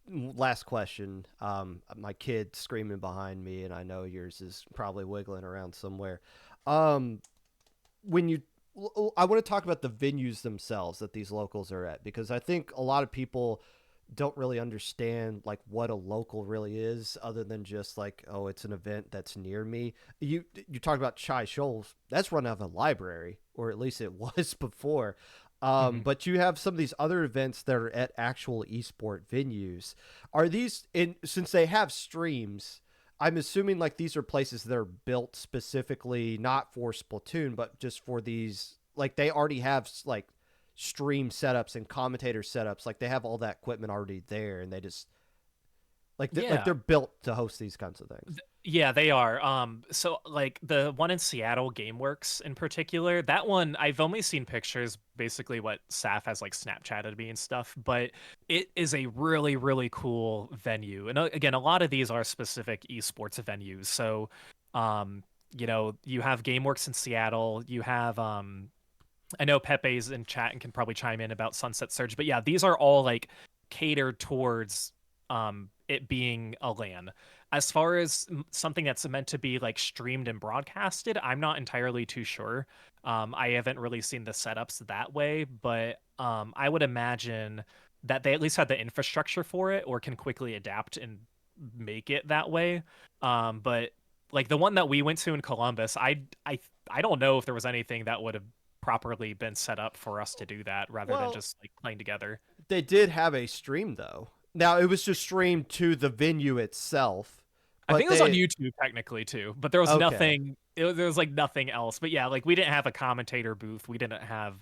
last question. My kid screaming behind me, and I know yours is probably wiggling around somewhere. Um, when you, I want to talk about the venues themselves that these locals are at, because I think a lot of people don't really understand like what a local really is, other than just like, oh, it's an event that's near me. You talk about Chai Shoals, that's run out of a library, or at least it was before. Hmm. But you have some of these other events that are at actual esport venues. Are these in, since they have streams? I'm assuming like these are places that are built specifically not for Splatoon, but just for these. Like they already have like stream setups and commentator setups. Like they have all that equipment already there, and they just like Yeah. they're built to host these kinds of things. Yeah, they are. So like the one in Seattle, GameWorks in particular, that one I've only seen pictures, basically what Saf has like Snapchatted me and stuff, but it is a really, really cool venue. And again, a lot of these are specific esports venues. So, you have GameWorks in Seattle, you have I know Pepe's in chat and can probably chime in about Sunset Surge, but yeah, these are all like catered towards it being a LAN. As far as something that's meant to be like streamed and broadcasted, I'm not entirely too sure. I haven't really seen the setups that way, but I would imagine that they at least have the infrastructure for it or can quickly adapt and make it that way. But like the one that we went to in Columbus, I don't know if there was anything that would have properly been set up for us to do that rather than Well, just like playing together. they did have a stream though. Now it was just streamed to the venue itself, I but think it was on they YouTube technically too, but there was okay. nothing. There was like nothing else. But yeah, like we didn't have a commentator booth. We didn't have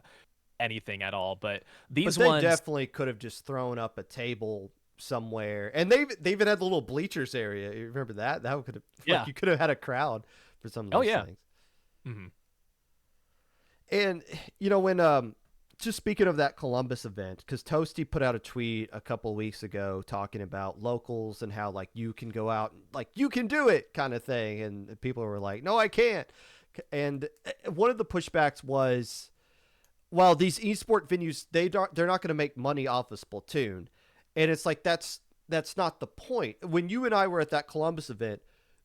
anything at all. But But these they ones, definitely could have just thrown up a table somewhere, and they even had the little bleachers area. You remember that? That could have like yeah. you could have had a crowd for some of Oh those yeah. things. Hmm. And when just speaking of that Columbus event, because Toasty put out a tweet a couple of weeks ago talking about locals and how like you can go out and like you can do it kind of thing, and people were like, no, I can't. And one of the pushbacks was, well, these esport venues they're not going to make money off of Splatoon, and it's like that's not the point. When you and I were at that Columbus event,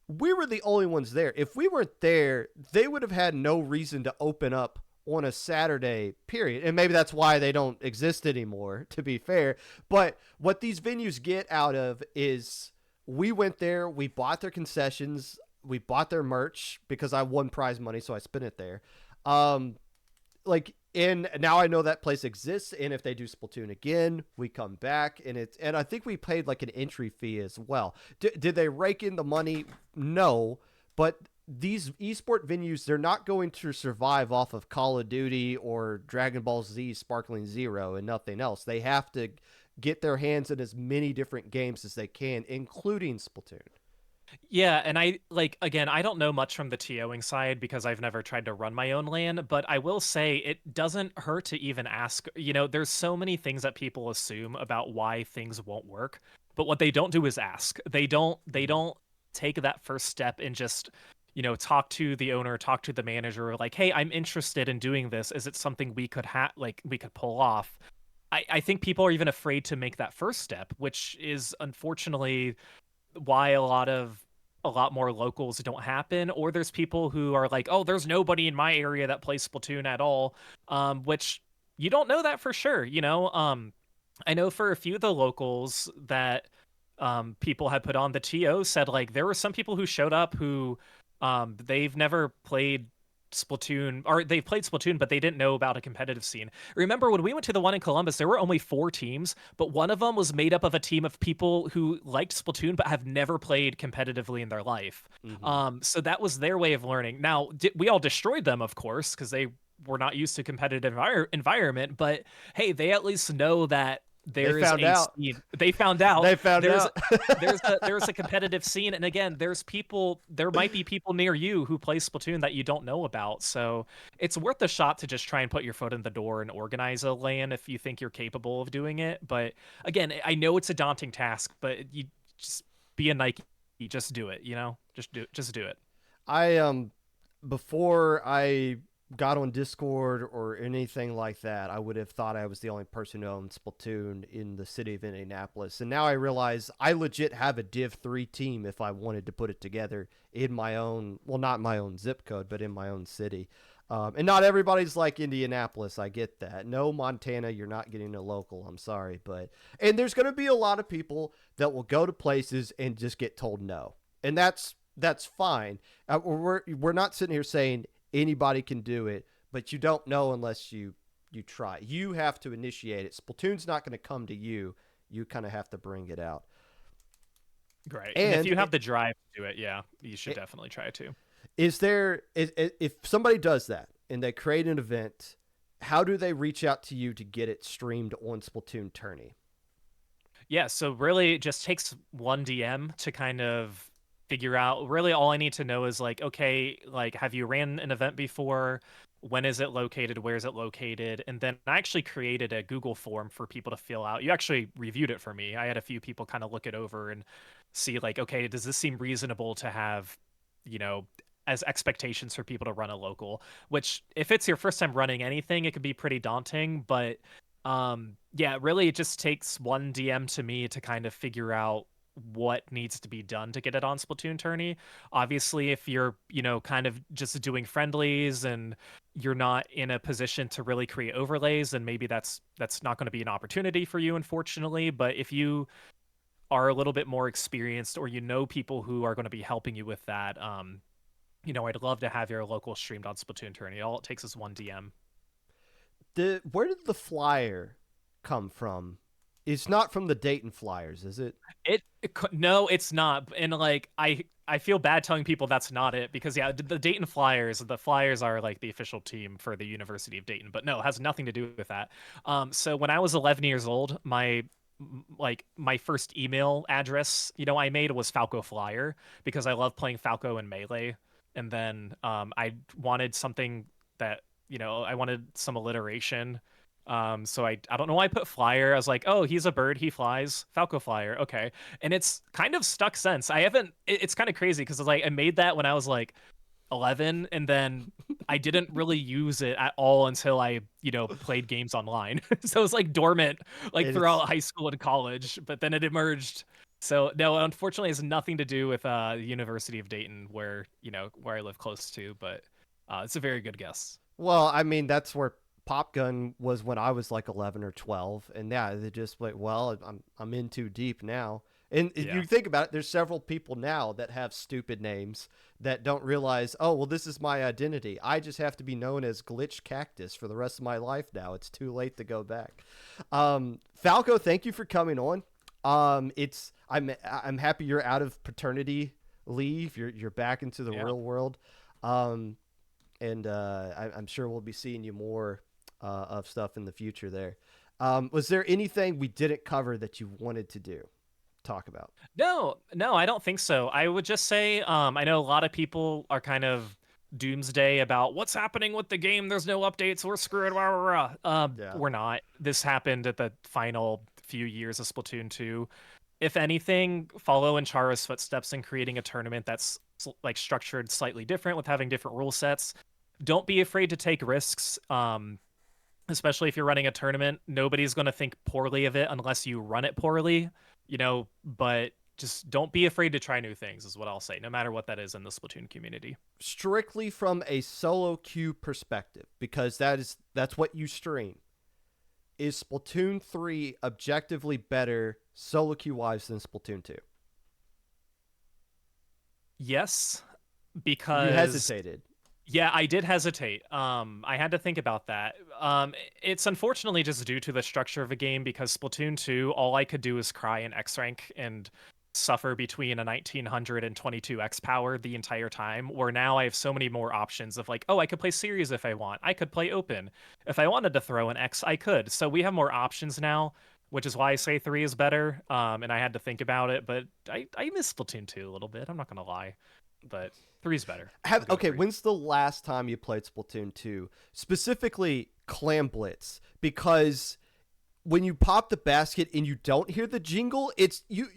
we were the only ones there. If we weren't there, they would have had no reason to open up on a Saturday, period. And maybe that's why they don't exist anymore, to be fair. But what these venues get out of is we went there, we bought their concessions, we bought their merch because I won prize money, so I spent it there. Um, like and now I know that place exists, and if they do Splatoon again, we come back, and I think we paid like an entry fee as well. Did they rake in the money? No, but these esport venues, they're not going to survive off of Call of Duty or Dragon Ball Z Sparkling Zero and nothing else. They have to get their hands in as many different games as they can, including Splatoon. Yeah, and I like again, I don't know much from the TOing side because I've never tried to run my own LAN, but I will say it doesn't hurt to even ask. There's so many things that people assume about why things won't work, but what they don't do is ask. They don't take that first step and just, talk to the owner, talk to the manager, like, "Hey, I'm interested in doing this. Is it something we could we could pull off?" I think people are even afraid to make that first step, which is unfortunately why a lot more locals don't happen, or there's people who are like, oh, there's nobody in my area that plays Splatoon at all, which you don't know that for sure. I know for a few of the locals that people had put on, the TO said like there were some people who showed up who they've never played Splatoon, or they've played Splatoon, but they didn't know about a competitive scene. Remember when we went to the one in Columbus, there were only 4 teams, but one of them was made up of a team of people who liked Splatoon but have never played competitively in their life. Mm-hmm. So that was their way of learning. Now, we all destroyed them, of course, because they we're not used to competitive environment, but hey, they at least know that They there's found a out. scene. They found out They found there's out. there's a competitive scene, and again, there might be people near you who play Splatoon that you don't know about. So it's worth a shot to just try and put your foot in the door and organize a LAN if you think you're capable of doing it. But again, I know it's a daunting task, but you just be a Nike, just do it, just do it. I before I got on Discord or anything like that, I would have thought I was the only person who owned Splatoon in the city of Indianapolis. And now I realize I legit have a Div 3 team if I wanted to put it together in my own, well, not my own zip code, but in my own city. And not everybody's like Indianapolis. I get that. No, Montana, you're not getting a local. I'm sorry. And there's going to be a lot of people that will go to places and just get told no. And that's fine. We're not sitting here saying anybody can do it, but you don't know unless you try. You have to initiate it. Splatoon's not going to come to you. You kind of have to bring it out. Right. And if And you have the drive to do it, yeah, you should definitely try to. if somebody does that and they create an event, how do they reach out to you to get it streamed on Splatoon Tourney? Yeah, so really it just takes one DM to kind of figure out. Really all I need to know is like, okay, like have you ran an event before? When is it located? Where is it located? And then I actually created a Google form for people to fill out. You actually reviewed it for me. I had a few people kind of look it over and see like, okay, does this seem reasonable to have, you know, as expectations for people to run a local, which if it's your first time running anything, it could be pretty daunting, but yeah, really it just takes one DM to me to kind of figure out what needs to be done to get it on Splatoon Tourney. Obviously, if you're, kind of just doing friendlies and you're not in a position to really create overlays, then maybe that's not going to be an opportunity for you, unfortunately. But if you are a little bit more experienced or you know people who are going to be helping you with that, I'd love to have your local streamed on Splatoon Tourney. All it takes is one DM. Where did the flyer come from? It's not from the Dayton Flyers, is it? No, it's not. And like I feel bad telling people that's not it because yeah, the Dayton Flyers, the Flyers are like the official team for the University of Dayton, but no, it has nothing to do with that. So when I was 11 years old, my first email address, I made was Falco Flyer because I love playing Falco and Melee. And then I wanted something that, I wanted some alliteration. So I don't know why I put flyer. I was like, oh, he's a bird, he flies, Falco Flyer. Okay. And it's kind of stuck since. It's kind of crazy because like I made that when I was like 11 and then I didn't really use it at all until I, played games online. So it was like dormant like throughout high school and college, but then it emerged. So no, unfortunately, it has nothing to do with the University of Dayton, where I live close to. But it's a very good guess. Well, I mean, that's where Pop Gun was when I was like 11 or 12, and yeah, they just like, well, I'm in too deep now. And Yeah. you think about it, there's several people now that have stupid names that don't realize, oh, well, this is my identity. I just have to be known as Glitch Cactus for the rest of my life now. It's too late to go back. Falco, thank you for coming on. I'm happy you're out of paternity leave. You're back into the real world. I'm sure we'll be seeing you more of stuff in the future there. Was there anything we didn't cover that you wanted to talk about? No, I don't think so. I would just say, I know a lot of people are kind of doomsday about what's happening with the game. There's no updates. We're screwed. Rah, rah, rah. Yeah. We're not. This happened at the final few years of Splatoon 2. If anything, follow in Chara's footsteps in creating a tournament that's like structured slightly different with having different rule sets. Don't be afraid to take risks. Especially if you're running a tournament, nobody's going to think poorly of it unless you run it poorly, but just don't be afraid to try new things is what I'll say, no matter what that is in the Splatoon community. Strictly from a solo queue perspective, because that's what you stream. Is Splatoon 3 objectively better solo queue wise than Splatoon 2? Yes, because you hesitated. Yeah, I did hesitate. I had to think about that. It's unfortunately just due to the structure of the game because Splatoon 2, all I could do is cry in X rank, and suffer between a 1900 and 22x power the entire time, where now I have so many more options of like, oh, I could play series if I want. I could play open. If I wanted to throw an X, I could. So we have more options now, which is why I say 3 is better. And I had to think about it, but I miss Splatoon 2 a little bit. I'm not going to lie, but 3 is better. I'm good with Okay, 3. when's the last time you played Splatoon 2? Specifically Clam Blitz, because when you pop the basket and you don't hear the jingle, it's you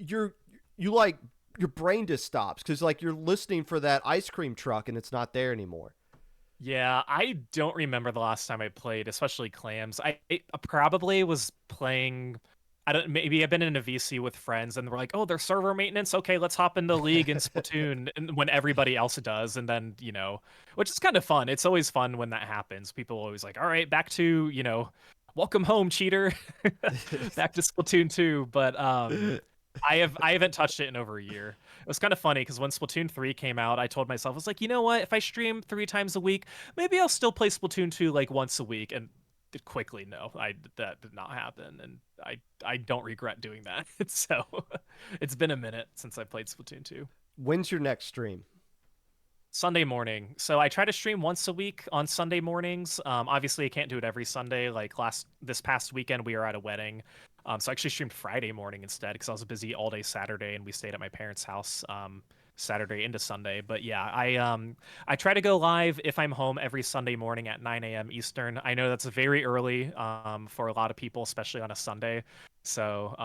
like your brain just stops because like you're listening for that ice cream truck and it's not there anymore. Yeah, I don't remember the last time I played, especially clams. I probably was playing. I don't. Maybe I've been in a VC with friends, and we're like, "Oh, there's server maintenance. Okay, let's hop into League and Splatoon." And when everybody else does, and then which is kind of fun. It's always fun when that happens. People are always like, "All right, back to welcome home, cheater, back to Splatoon 2." But I haven't touched it in over a year. It was kind of funny because when Splatoon 3 came out, I told myself, I was like, you know what? If I stream 3 times a week, maybe I'll still play Splatoon 2 like once a week. And quickly, no, that did not happen, and I don't regret doing that. So it's been a minute since I played Splatoon 2. When's your next stream? Sunday morning. So I try to stream once a week on Sunday mornings. Obviously, I can't do it every Sunday. Like this past weekend, we were at a wedding. So I actually streamed Friday morning instead because I was busy all day Saturday, and we stayed at my parents' house Saturday into Sunday. But yeah, I try to go live if I'm home every Sunday morning at 9 a.m. Eastern. I know that's very early for a lot of people, especially on a Sunday. So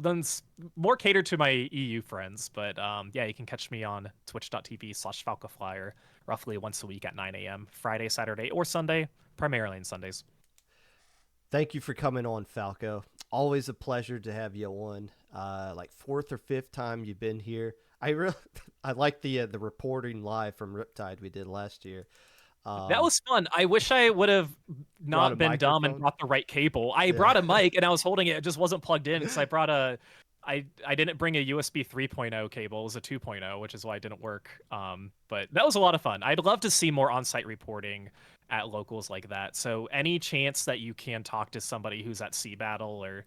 that's more catered to my EU friends. But yeah, you can catch me on twitch.tv/FalcoFlyer roughly once a week at 9 a.m. Friday, Saturday, or Sunday, primarily on Sundays. Thank you for coming on, Falco. Always a pleasure to have you on. Like 4th or 5th time you've been here. I like the reporting live from Riptide we did last year. That was fun. I wish I would have not been dumb and brought the right cable. I brought a mic and I was holding it. It just wasn't plugged in because I didn't bring a USB 3.0 cable. It was a 2.0, which is why it didn't work. But that was a lot of fun. I'd love to see more on-site reporting at locals like that. So any chance that you can talk to somebody who's at Sea Battle or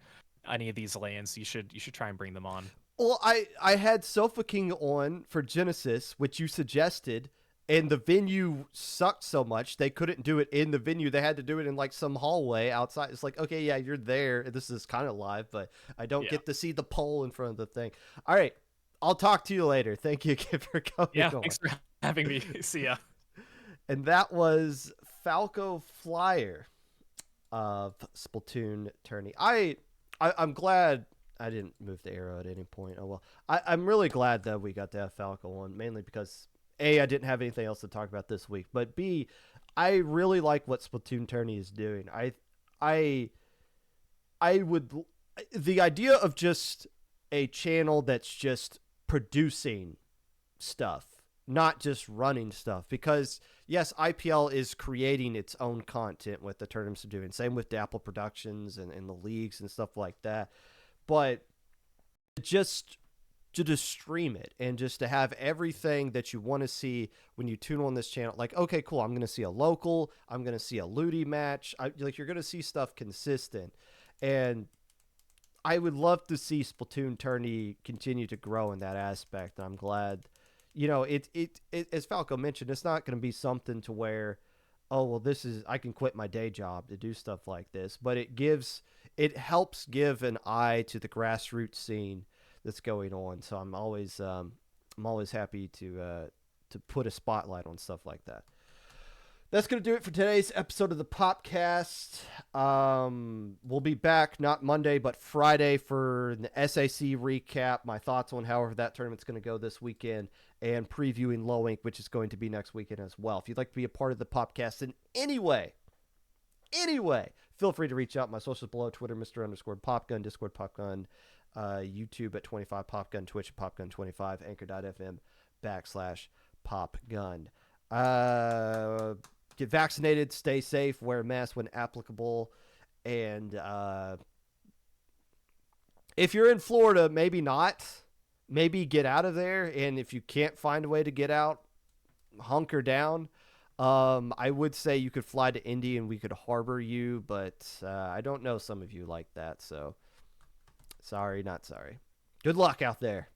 any of these lands, you should try and bring them on. Well, I had Sofa King on for Genesis, which you suggested, and the venue sucked so much they couldn't do it in the venue. They had to do it in like some hallway outside. It's like, okay, yeah, you're there. This is kind of live, but I don't get to see the pole in front of the thing. All right, I'll talk to you later. Thank you again for coming. Yeah, thanks for having me. See ya. And that was Falco Flyer of Splatoon Tourney. I'm glad I didn't move the arrow at any point. Oh well. I'm really glad that we got to have Falco on, mainly because A, I didn't have anything else to talk about this week, but B, I really like what Splatoon Tourney is doing. I would, the idea of just a channel that's just producing stuff, not just running stuff, because yes, IPL is creating its own content with the tournaments they're doing. Same with Dapple Productions and the leagues and stuff like that. But just to stream it and just to have everything that you want to see when you tune on this channel, like, okay, cool, I'm going to see a local, I'm going to see a Ludi match. Like, you're going to see stuff consistent. And I would love to see Splatoon Tourney continue to grow in that aspect. And I'm glad, it as Falco mentioned, it's not going to be something to where, oh, well, I can quit my day job to do stuff like this, but it helps give an eye to the grassroots scene that's going on. So I'm always happy to put a spotlight on stuff like that. That's going to do it for today's episode of the Popcast. We'll be back not Monday, but Friday for the SAC recap, my thoughts on however that tournament's going to go this weekend, and previewing Low Ink, which is going to be next weekend as well. If you'd like to be a part of the Popcast in any way, feel free to reach out. My socials below: Twitter, Mr._Popgun, Discord, Popgun, YouTube at 25 Popgun, Twitch at Popgun25, Anchor.fm/Popgun. Get vaccinated, stay safe, wear a mask when applicable, and if you're in Florida, maybe not. Maybe get out of there, and if you can't find a way to get out, hunker down. I would say you could fly to Indy and we could harbor you, but I don't know some of you like that, so sorry, not sorry. Good luck out there.